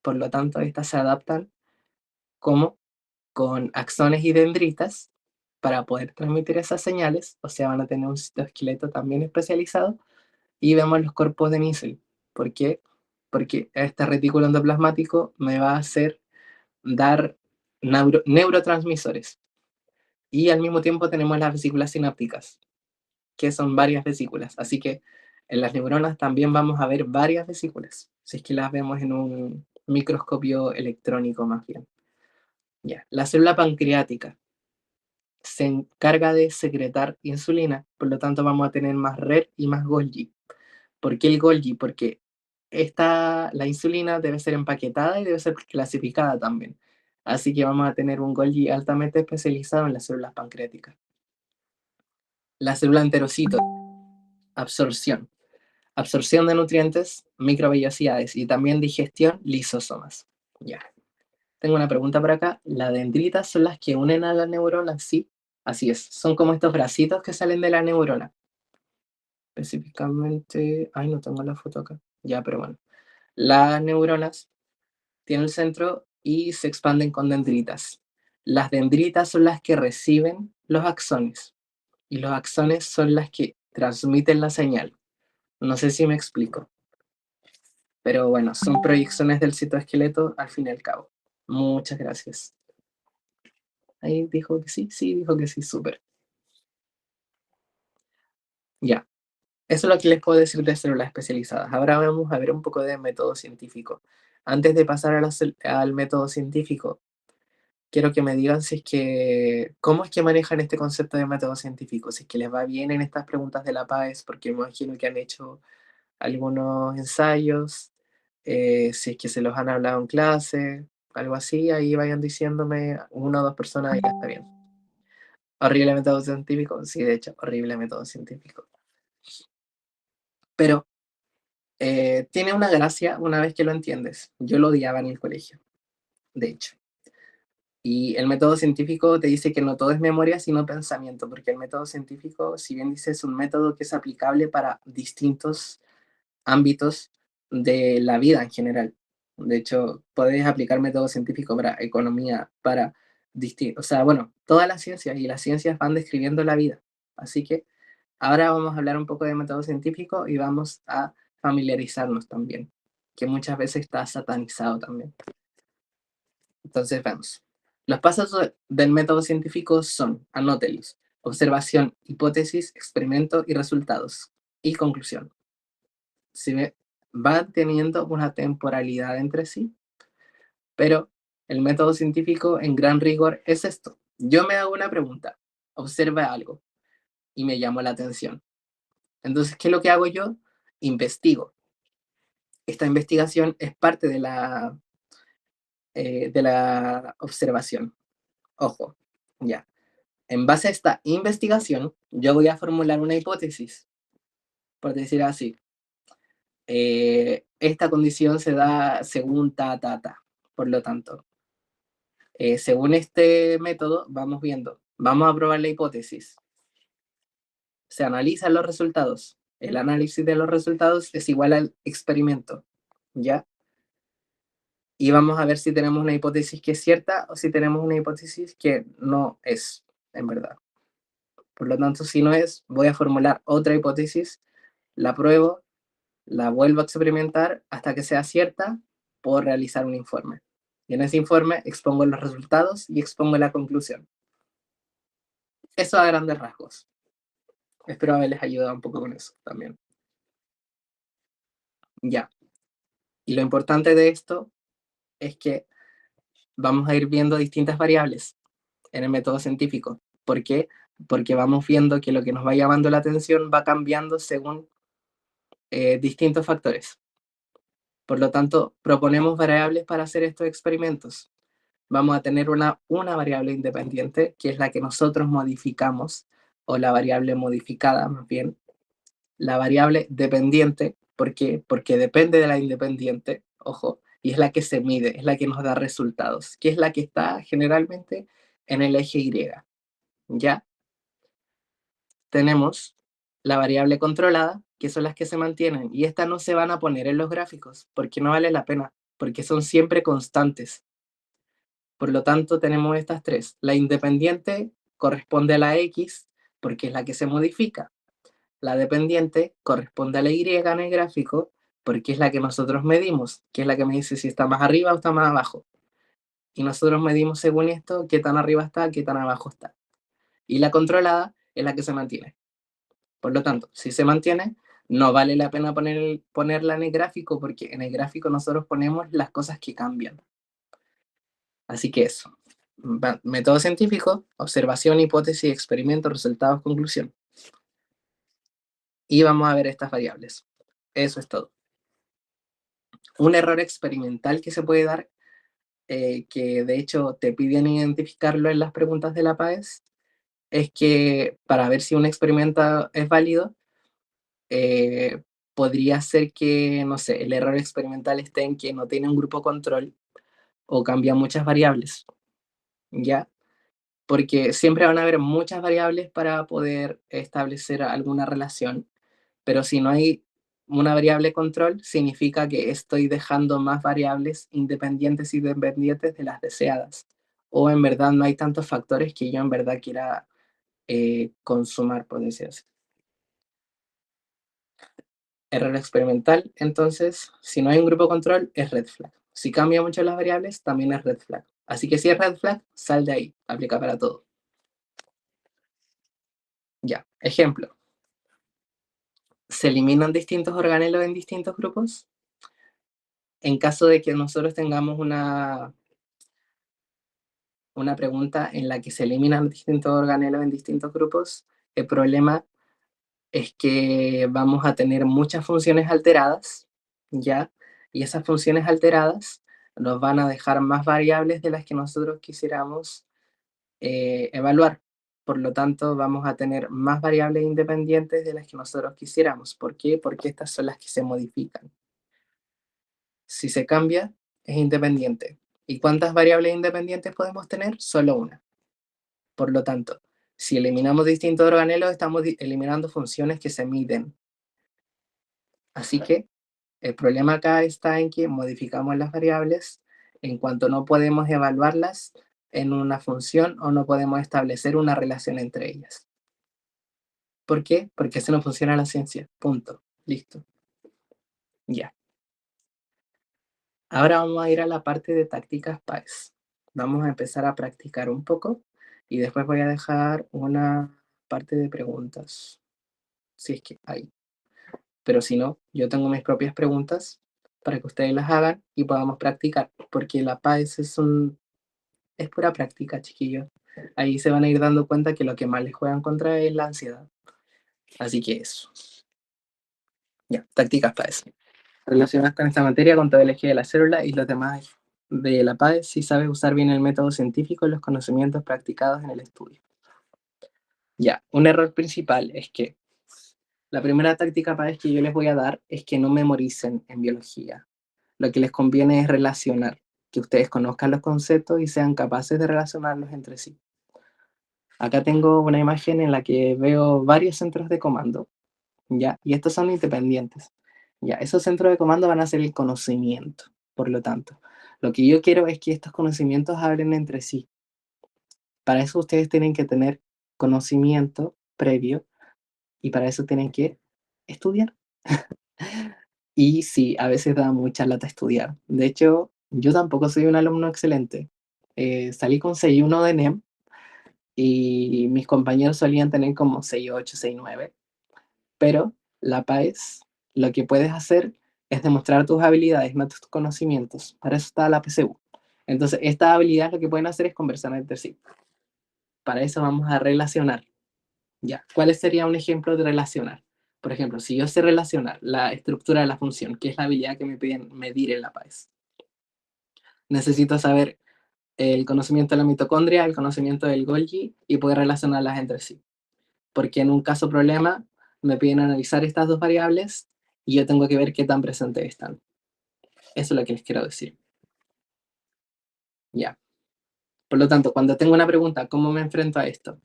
B: Por lo tanto, estas se adaptan como con axones y dendritas para poder transmitir esas señales, o sea, van a tener un citoesqueleto también especializado, y vemos los cuerpos de Nissl. ¿Por qué? Porque este retículo endoplasmático me va a hacer dar neurotransmisores. Y al mismo tiempo tenemos las vesículas sinápticas, que son varias vesículas. Así que en las neuronas también vamos a ver varias vesículas, si es que las vemos en un microscopio electrónico más bien. Ya. La célula pancreática se encarga de secretar insulina, por lo tanto vamos a tener más RER y más Golgi. ¿Por qué el Golgi? Porque la insulina debe ser empaquetada y debe ser clasificada también. Así que vamos a tener un Golgi altamente especializado en las células pancreáticas. La célula enterocito, absorción. Absorción de nutrientes, microvellosidades y también digestión, lisosomas. Ya. Tengo una pregunta por acá. ¿Las dendritas son las que unen a la neurona? Sí, así es. Son como estos bracitos que salen de la neurona. Específicamente, ay, no tengo la foto acá. Ya, pero bueno. Las neuronas tienen el centro y se expanden con dendritas. Las dendritas son las que reciben los axones y los axones son las que transmiten la señal. No sé si me explico, pero bueno, son proyecciones del citoesqueleto al fin y al cabo. Muchas gracias. Ahí dijo que sí, sí, dijo que sí, súper. Ya, eso es lo que les puedo decir de células especializadas. Ahora vamos a ver un poco de método científico. Antes de pasar al método científico, quiero que me digan si es que, cómo es que manejan este concepto de método científico, si es que les va bien en estas preguntas de la PAES, porque me imagino que han hecho algunos ensayos, si es que se los han hablado en clase, algo así, ahí vayan diciéndome una o dos personas y ya está bien. Horrible método científico, sí, de hecho, horrible método científico. Pero tiene una gracia una vez que lo entiendes. Yo lo odiaba en el colegio, de hecho. Y el método científico te dice que no todo es memoria, sino pensamiento, porque el método científico, si bien dice, es un método que es aplicable para distintos ámbitos de la vida en general. De hecho, puedes aplicar método científico para economía, para distintos, o sea, bueno, todas las ciencias y las ciencias van describiendo la vida. Así que ahora vamos a hablar un poco de método científico y vamos a familiarizarnos también, que muchas veces está satanizado también. Entonces, vamos. Los pasos del método científico son, anótelos, observación, hipótesis, experimento y resultados. Y conclusión. Si ve, van teniendo una temporalidad entre sí, pero el método científico en gran rigor es esto. Yo me hago una pregunta, observa algo y me llama la atención. Entonces, ¿qué es lo que hago yo? Investigo. Esta investigación es parte de la observación. Ojo, ya. En base a esta investigación, yo voy a formular una hipótesis, por decir así. Esta condición se da según ta, ta, ta. Por lo tanto, según este método, vamos viendo, vamos a probar la hipótesis. Se analizan los resultados. El análisis de los resultados es igual al experimento, ¿ya? Y vamos a ver si tenemos una hipótesis que es cierta o si tenemos una hipótesis que no es, en verdad. Por lo tanto, si no es, voy a formular otra hipótesis, la pruebo, la vuelvo a experimentar hasta que sea cierta, puedo realizar un informe. Y en ese informe expongo los resultados y expongo la conclusión. Eso a grandes rasgos. Espero haberles ayudado un poco con eso también. Ya. Y lo importante de esto es que vamos a ir viendo distintas variables en el método científico. ¿Por qué? Porque vamos viendo que lo que nos va llamando la atención va cambiando según distintos factores. Por lo tanto, proponemos variables para hacer estos experimentos. Vamos a tener una variable independiente, que es la que nosotros modificamos, o la variable modificada más bien. La variable dependiente, ¿por qué? Porque depende de la independiente, ojo, y es la que se mide, es la que nos da resultados, que es la que está generalmente en el eje Y. Ya tenemos la variable controlada, que son las que se mantienen, y estas no se van a poner en los gráficos, porque no vale la pena, porque son siempre constantes. Por lo tanto, tenemos estas tres. La independiente corresponde a la X, porque es la que se modifica. La dependiente corresponde a la Y en el gráfico, porque es la que nosotros medimos, que es la que me dice si está más arriba o está más abajo. Y nosotros medimos según esto qué tan arriba está, qué tan abajo está. Y la controlada es la que se mantiene. Por lo tanto, si se mantiene, no vale la pena ponerla en el gráfico, porque en el gráfico nosotros ponemos las cosas que cambian. Así que eso. Método científico, observación, hipótesis, experimento, resultados, conclusión. Y vamos a ver estas variables. Eso es todo. Un error experimental que se puede dar, que de hecho te piden identificarlo en las preguntas de la PAES, es que para ver si un experimento es válido, eh, podría ser que, no sé, el error experimental esté en que no tiene un grupo control o cambia muchas variables, ¿ya? Porque siempre van a haber muchas variables para poder establecer alguna relación, pero si no hay una variable control, significa que estoy dejando más variables independientes y dependientes de las deseadas. O en verdad no hay tantos factores que yo en verdad quiera consumar, por decir así. Error experimental, entonces, si no hay un grupo control, es red flag. Si cambia mucho las variables, también es red flag. Así que si es red flag, sal de ahí, aplica para todo. Ya, ejemplo. ¿Se eliminan distintos organelos en distintos grupos? En caso de que nosotros tengamos una pregunta en la que se eliminan distintos organelos en distintos grupos, el problema es que vamos a tener muchas funciones alteradas, ¿ya? Y esas funciones alteradas nos van a dejar más variables de las que nosotros quisiéramos evaluar. Por lo tanto, vamos a tener más variables independientes de las que nosotros quisiéramos. ¿Por qué? Porque estas son las que se modifican. Si se cambia, es independiente. ¿Y cuántas variables independientes podemos tener? Solo una. Por lo tanto, si eliminamos distintos organelos, estamos eliminando funciones que se miden. Así que el problema acá está en que modificamos las variables en cuanto no podemos evaluarlas en una función o no podemos establecer una relación entre ellas. ¿Por qué? Porque así no funciona la ciencia. Punto. Listo. Ya. Ahora vamos a ir a la parte de tácticas PAES. Vamos a empezar a practicar un poco y después voy a dejar una parte de preguntas, si es que hay. Pero si no, yo tengo mis propias preguntas para que ustedes las hagan y podamos practicar, porque la PAES es pura práctica, chiquillos. Ahí se van a ir dando cuenta que lo que más les juega en contra es la ansiedad. Así que eso. Ya, tácticas PAES. Relacionadas con esta materia, con todo el eje de la célula y los demás de la PAES, si sabes usar bien el método científico y los conocimientos practicados en el estudio. Ya, un error principal es que la primera táctica PAES que yo les voy a dar es que no memoricen en biología. Lo que les conviene es relacionar, que ustedes conozcan los conceptos y sean capaces de relacionarlos entre sí. Acá tengo una imagen en la que veo varios centros de comando, ¿ya? Y estos son independientes. Ya, esos centros de comando van a ser el conocimiento, por lo tanto. Lo que yo quiero es que estos conocimientos hablen entre sí. Para eso ustedes tienen que tener conocimiento previo y para eso tienen que estudiar. Y sí, a veces da mucha lata estudiar. De hecho, yo tampoco soy un alumno excelente. Salí con 6,1 de NEM y mis compañeros solían tener como 6,8, 6,9. Pero la PAES, lo que puedes hacer es demostrar tus habilidades, no tus conocimientos. Para eso está la PSU. Entonces, estas habilidades lo que pueden hacer es conversar entre sí. Para eso vamos a relacionar. Ya, ¿cuál sería un ejemplo de relacionar? Por ejemplo, si yo sé relacionar la estructura de la función, que es la habilidad que me piden medir en la PAES, necesito saber el conocimiento de la mitocondria, el conocimiento del Golgi y poder relacionarlas entre sí. Porque en un caso problema me piden analizar estas dos variables y yo tengo que ver qué tan presentes están. Eso es lo que les quiero decir. Ya. Por lo tanto, cuando tengo una pregunta, ¿cómo me enfrento a esto?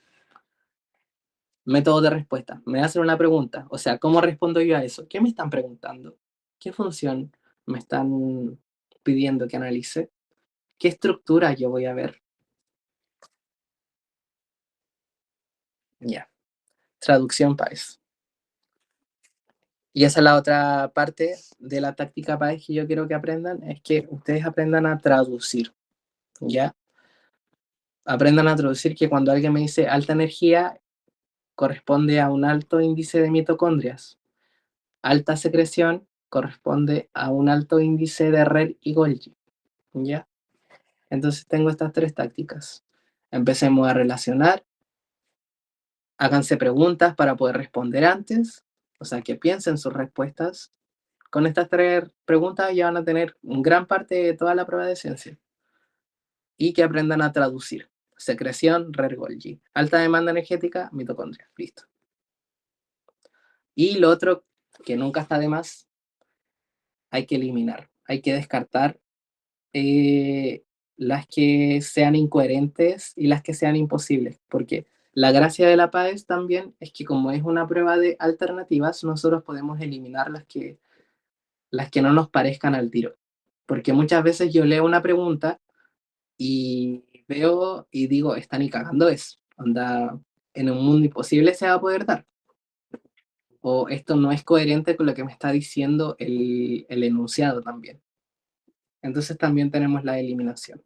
B: Método de respuesta. Me hacen una pregunta, o sea, ¿cómo respondo yo a eso? ¿Qué me están preguntando? ¿Qué función me están pidiendo que analice? ¿Qué estructura yo voy a ver? Ya. Traducción PAES. Y esa es la otra parte de la táctica PAES que yo quiero que aprendan, es que ustedes aprendan a traducir, ¿ya? Aprendan a traducir que cuando alguien me dice alta energía, corresponde a un alto índice de mitocondrias. Alta secreción corresponde a un alto índice de Rett y Golgi, ¿ya? Entonces tengo estas tres tácticas. Empecemos a relacionar, háganse preguntas para poder responder antes, o sea, que piensen sus respuestas. Con estas tres preguntas ya van a tener gran parte de toda la prueba de ciencia. Y que aprendan a traducir. Secreción, Rett Golgi. Alta demanda energética, mitocondria. Listo. Y lo otro, que nunca está de más, hay que eliminar. Hay que descartar eh, las que sean incoherentes y las que sean imposibles. Porque la gracia de la PAES también es que como es una prueba de alternativas, nosotros podemos eliminar las que no nos parezcan al tiro. Porque muchas veces yo leo una pregunta y veo y digo, está ni cagando eso. Onda, en un mundo imposible se va a poder dar. O esto no es coherente con lo que me está diciendo el enunciado también. Entonces también tenemos la eliminación.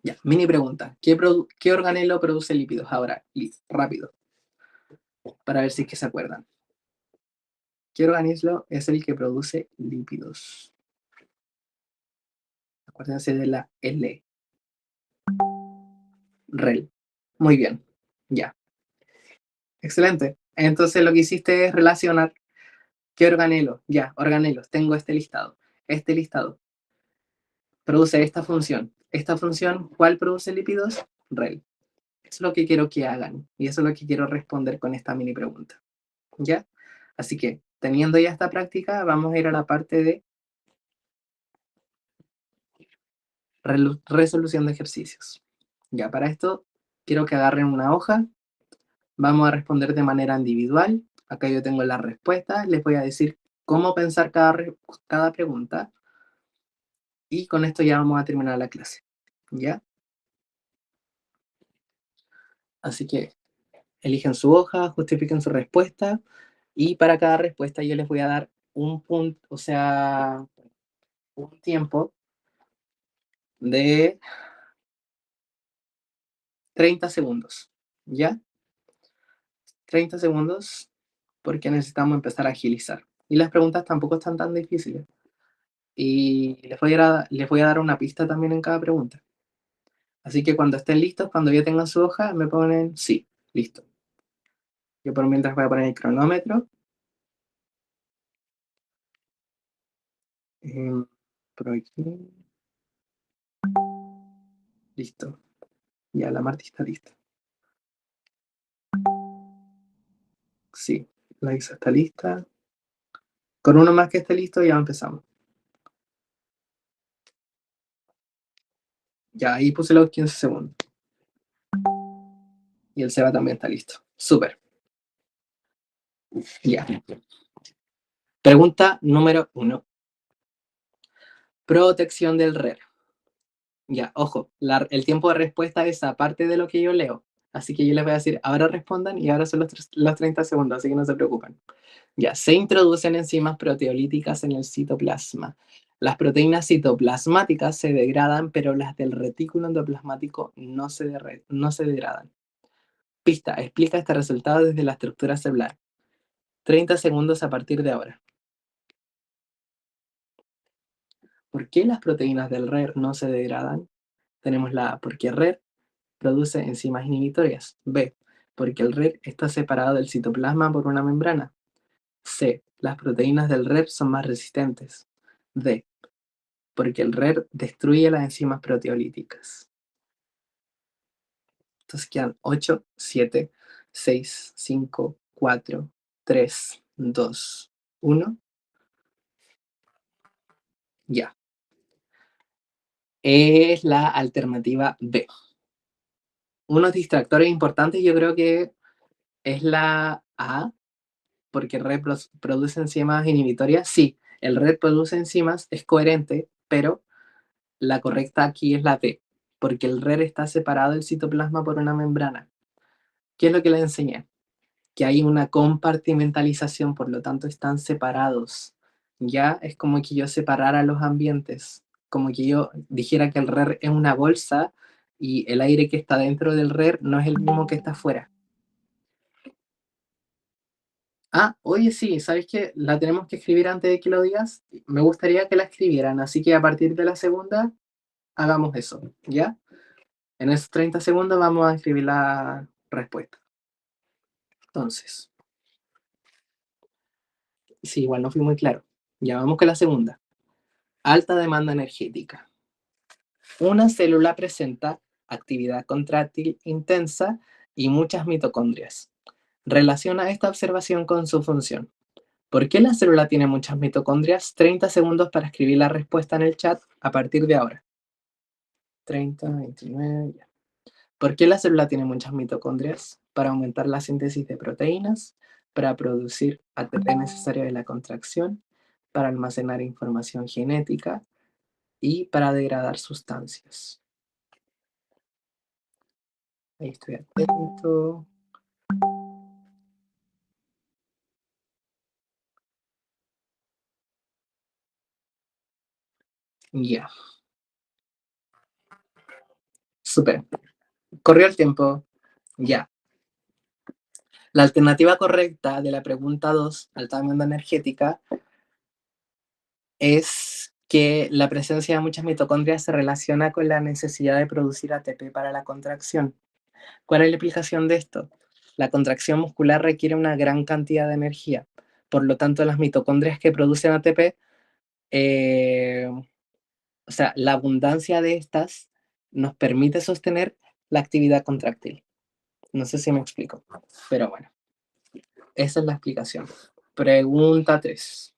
B: Ya, mini pregunta. ¿Qué organelo produce lípidos? Ahora, rápido, para ver si es que se acuerdan. ¿Qué organismo es el que produce lípidos? Acuérdense de la L. REL. Muy bien, ya. Excelente. Entonces lo que hiciste es relacionar qué organelo. Ya, organelos. Tengo este listado. Este listado. produce esta función. Esta función, ¿cuál produce lípidos? Rel. Eso es lo que quiero que hagan y eso es lo que quiero responder con esta mini pregunta. ¿Ya? Así que, teniendo ya esta práctica, vamos a ir a la parte de resolución de ejercicios. Ya, para esto, quiero que agarren una hoja. Vamos a responder de manera individual. Acá yo tengo las respuestas. Les voy a decir cómo pensar cada pregunta. Y con esto ya vamos a terminar la clase. ¿Ya? Así que eligen su hoja, justifiquen su respuesta. Y para cada respuesta yo les voy a dar un punto, o sea, un tiempo de 30 segundos. ¿Ya? 30 segundos porque necesitamos empezar a agilizar. Y las preguntas tampoco están tan difíciles. Y les voy a dar una pista también en cada pregunta. Así que cuando estén listos, cuando ya tengan su hoja, me ponen sí, listo. Yo por mientras voy a poner el cronómetro. Por aquí. Listo. Ya la Marti está lista. Sí, la Isa está lista. Con uno más que esté listo, ya empezamos. Ya, ahí puse los 15 segundos. Y el Seba también está listo. Súper. Ya. Pregunta número 1. Protección del RER. Ya, ojo, el tiempo de respuesta es aparte de lo que yo leo. Así que yo les voy a decir, ahora respondan y ahora son los 30 segundos, así que no se preocupen. Ya, se introducen enzimas proteolíticas en el citoplasma. Las proteínas citoplasmáticas se degradan, pero las del retículo endoplasmático no se degradan. Pista, explica este resultado desde la estructura celular. 30 segundos a partir de ahora. ¿Por qué las proteínas del RER no se degradan? Tenemos la A, porque RER produce enzimas inhibitorias. B, porque el RER está separado del citoplasma por una membrana. C, las proteínas del RER son más resistentes. D, porque el RER destruye las enzimas proteolíticas. Entonces quedan 8, 7, 6, 5, 4, 3, 2, 1. Ya. Es la alternativa B. Unos distractores importantes yo creo que es la A, porque el RER produce enzimas inhibitorias. Sí, el RER produce enzimas, es coherente, pero la correcta aquí es la B, porque el RER está separado del citoplasma por una membrana. ¿Qué es lo que les enseñé? Que hay una compartimentalización, por lo tanto están separados. Ya es como que yo separara los ambientes, como que yo dijera que el RER es una bolsa y el aire que está dentro del RER no es el mismo que está afuera. Ah, oye, sí, ¿sabes qué? La tenemos que escribir antes de que lo digas. Me gustaría que la escribieran, así que a partir de la segunda, hagamos eso, ¿ya? En esos 30 segundos vamos a escribir la respuesta. Entonces, sí, igual no fui muy claro. Ya vamos con la segunda. Alta demanda energética. Una célula presenta actividad contráctil intensa y muchas mitocondrias. Relaciona esta observación con su función. ¿Por qué la célula tiene muchas mitocondrias? 30 segundos para escribir la respuesta en el chat a partir de ahora. 30, 29, ya. ¿Por qué la célula tiene muchas mitocondrias? Para aumentar la síntesis de proteínas, para producir ATP necesario de la contracción, para almacenar información genética y para degradar sustancias. Ahí estoy atento. Ya, súper. Corrió el tiempo. Ya. La alternativa correcta de la pregunta 2, alta demanda energética, es que la presencia de muchas mitocondrias se relaciona con la necesidad de producir ATP para la contracción. ¿Cuál es la explicación de esto? La contracción muscular requiere una gran cantidad de energía. Por lo tanto, las mitocondrias que producen ATP O sea, la abundancia de estas nos permite sostener la actividad contráctil. No sé si me explico, pero bueno, esa es la explicación. Pregunta 3.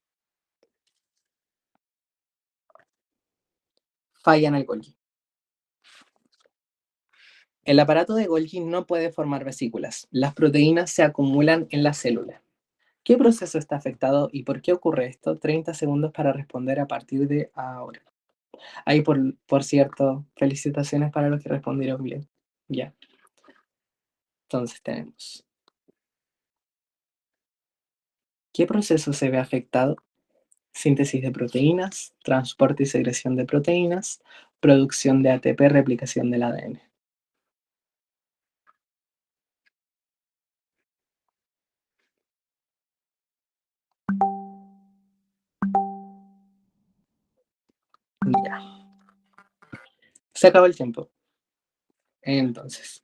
B: Falla en el Golgi. El aparato de Golgi no puede formar vesículas. Las proteínas se acumulan en la célula. ¿Qué proceso está afectado y por qué ocurre esto? 30 segundos para responder a partir de ahora. Ahí, por cierto, felicitaciones para los que respondieron bien. Ya, entonces tenemos. ¿Qué proceso se ve afectado? Síntesis de proteínas, transporte y secreción de proteínas, producción de ATP, replicación del ADN. Ya, se acabó el tiempo. Entonces,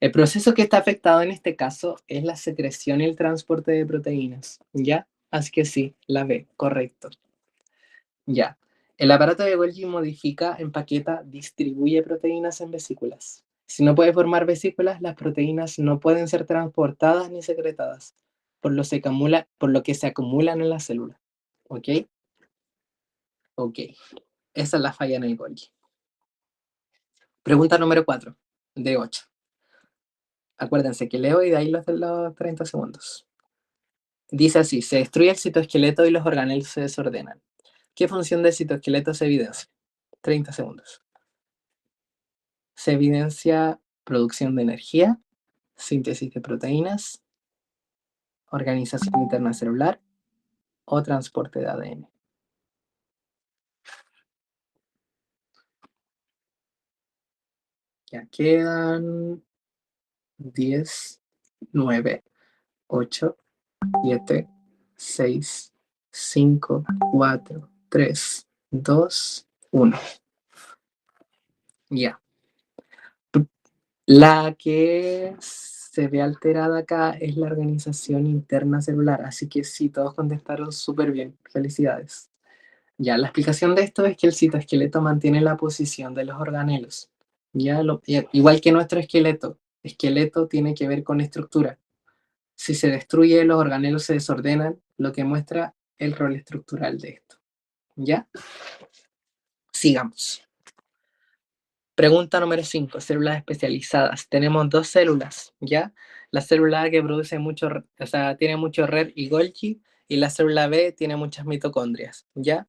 B: el proceso que está afectado en este caso es la secreción y el transporte de proteínas. ¿Ya? Así que sí, la B, correcto. Ya. El aparato de Golgi modifica, empaqueta, distribuye proteínas en vesículas. Si no puede formar vesículas, las proteínas no pueden ser transportadas ni secretadas, por lo que se acumulan en la célula. ¿Ok? Ok. Esa es la falla en el Golgi. Pregunta número 4, de 8. Acuérdense que leo y de ahí los 30 segundos. Dice así, se destruye el citoesqueleto y los organelos se desordenan. ¿Qué función del citoesqueleto se evidencia? 30 segundos. Se evidencia producción de energía, síntesis de proteínas, organización interna celular o transporte de ADN. Ya quedan 10, 9, 8, 7, 6, 5, 4, 3, 2, 1. Ya. La que se ve alterada acá es la organización interna celular, así que sí, todos contestaron súper bien. Felicidades. Ya, la explicación de esto es que el citoesqueleto mantiene la posición de los organelos. Igual que nuestro esqueleto tiene que ver con estructura. Si se destruye, los organelos se desordenan, lo que muestra el rol estructural de esto. ¿Ya? Sigamos. Pregunta número 5, células especializadas. Tenemos dos células, ¿ya? La célula A que produce mucho, o sea, tiene mucho RER y Golgi, y la célula B tiene muchas mitocondrias, ¿ya?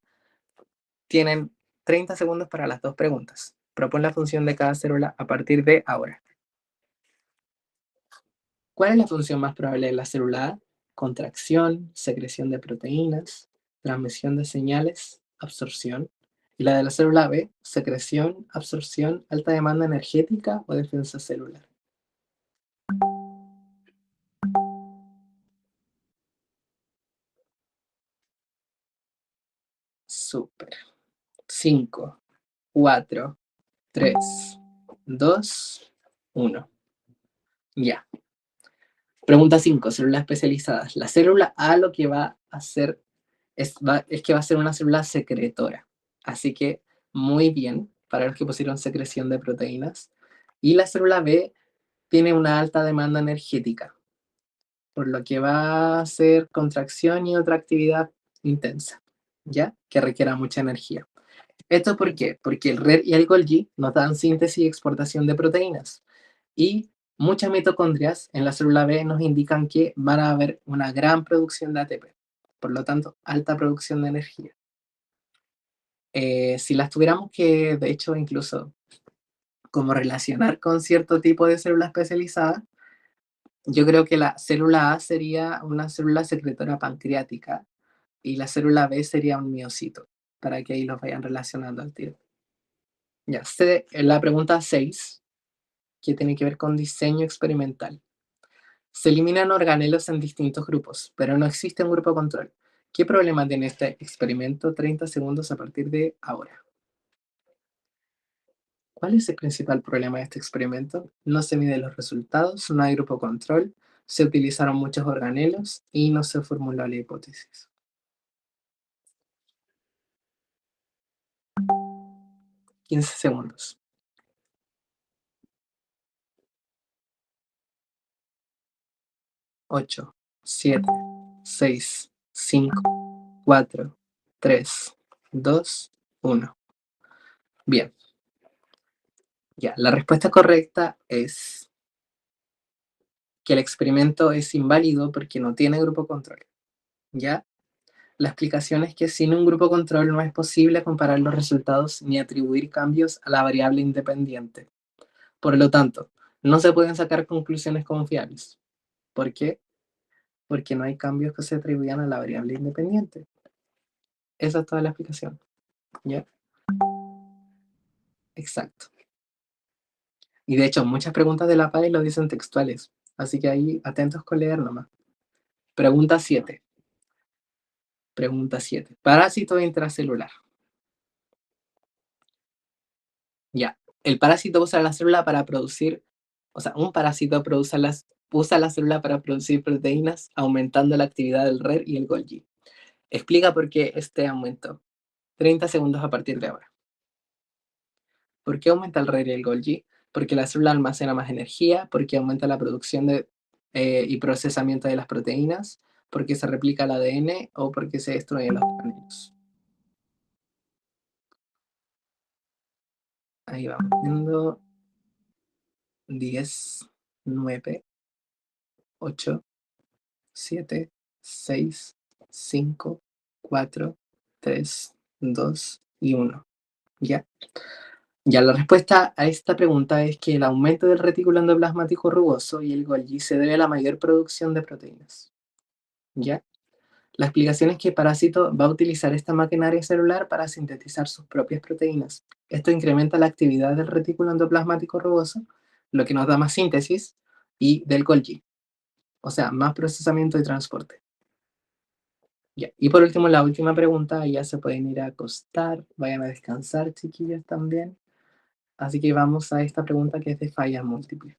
B: Tienen 30 segundos para las dos preguntas. Propon la función de cada célula a partir de ahora. ¿Cuál es la función más probable de la célula A? Contracción, secreción de proteínas, transmisión de señales, absorción. Y la de la célula B, secreción, absorción, alta demanda energética o defensa celular. Súper. 5, 4, 3, 2, 1. Ya. Pregunta 5, células especializadas. La célula A lo que va a hacer es que va a ser una célula secretora. Así que muy bien para los que pusieron secreción de proteínas. Y la célula B tiene una alta demanda energética, por lo que va a hacer contracción y otra actividad intensa, ¿ya? Que requiera mucha energía. ¿Esto por qué? Porque el RER y el Golgi nos dan síntesis y exportación de proteínas. Y muchas mitocondrias en la célula B nos indican que van a haber una gran producción de ATP. Por lo tanto, alta producción de energía. Si las tuviéramos que, de hecho, incluso como relacionar con cierto tipo de célula especializada, yo creo que la célula A sería una célula secretora pancreática y la célula B sería un miocito, para que ahí los vayan relacionando al tiro. Ya sé, la pregunta 6, que tiene que ver con diseño experimental. Se eliminan organelos en distintos grupos, pero no existe un grupo control. ¿Qué problema tiene este experimento? 30 segundos a partir de ahora. ¿Cuál es el principal problema de este experimento? No se miden los resultados, no hay grupo control, se utilizaron muchos organelos y no se formuló la hipótesis. 15 segundos. 8, 7, 6, 5, 4, 3, 2, 1. Bien, ya. La respuesta correcta es que el experimento es inválido porque no tiene grupo control. ¿Ya? La explicación es que sin un grupo control no es posible comparar los resultados ni atribuir cambios a la variable independiente. Por lo tanto, no se pueden sacar conclusiones confiables. ¿Por qué? Porque no hay cambios que se atribuyan a la variable independiente. Esa es toda la explicación. ¿Ya? Exacto. Y de hecho, muchas preguntas de la PAE lo dicen textuales. Así que ahí atentos con leer nomás. Pregunta 7. Pregunta 7. Parásito intracelular. Ya. El parásito usa la célula para producir, o sea, un parásito usa la célula para producir proteínas, aumentando la actividad del RER y el Golgi. Explica por qué este aumento. 30 segundos a partir de ahora. ¿Por qué aumenta el RER y el Golgi? Porque la célula almacena más energía, porque aumenta la producción y procesamiento de las proteínas, porque se replica el ADN o porque se destruyen los orgánulos. Ahí vamos viendo. 10, 9, 8, 7, 6, 5, 4, 3, 2 y 1. ¿Ya? Ya, la respuesta a esta pregunta es que el aumento del retículo endoplasmático rugoso y el Golgi se debe a la mayor producción de proteínas. ¿Ya? La explicación es que el parásito va a utilizar esta maquinaria celular para sintetizar sus propias proteínas. Esto incrementa la actividad del retículo endoplasmático rugoso, lo que nos da más síntesis, y del Golgi, o sea, más procesamiento y transporte. Ya. Y por último, la última pregunta, ya se pueden ir a acostar, vayan a descansar, chiquillos, también. Así que vamos a esta pregunta que es de fallas múltiples.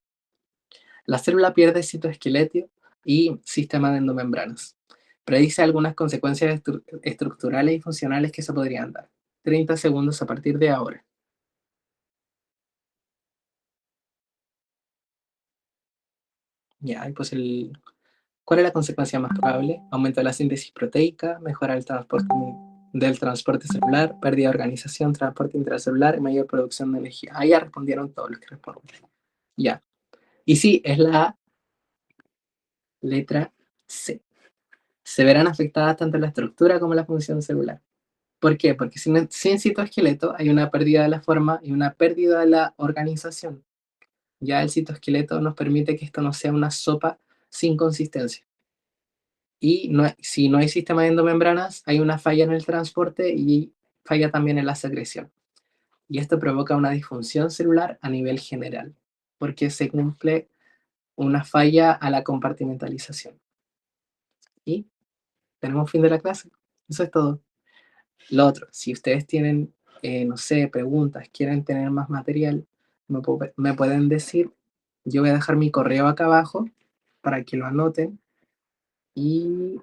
B: La célula pierde citoesqueleto y sistema de endomembranas. Predice algunas consecuencias estructurales y funcionales que se podrían dar. 30 segundos a partir de ahora. Ya, y pues ¿cuál es la consecuencia más probable? Aumento de la síntesis proteica, mejora del transporte celular, pérdida de organización, transporte intracelular y mayor producción de energía. Ahí ya respondieron todos los que respondieron. Ya. Y sí, es la letra C. Se verán afectadas tanto la estructura como la función celular. ¿Por qué? Porque sin citoesqueleto hay una pérdida de la forma y una pérdida de la organización. Ya el citoesqueleto nos permite que esto no sea una sopa sin consistencia. Y si no hay sistema de endomembranas, hay una falla en el transporte y falla también en la secreción. Y esto provoca una disfunción celular a nivel general, porque se cumple una falla a la compartimentalización. Y tenemos fin de la clase. Eso es todo. Lo otro, si ustedes tienen, no sé, preguntas, quieren tener más material, me pueden decir. Yo voy a dejar mi correo acá abajo para que lo anoten. Y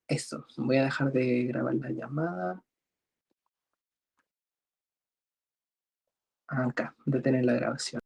B: eso, voy a dejar de grabar la llamada. Acá, detener la grabación.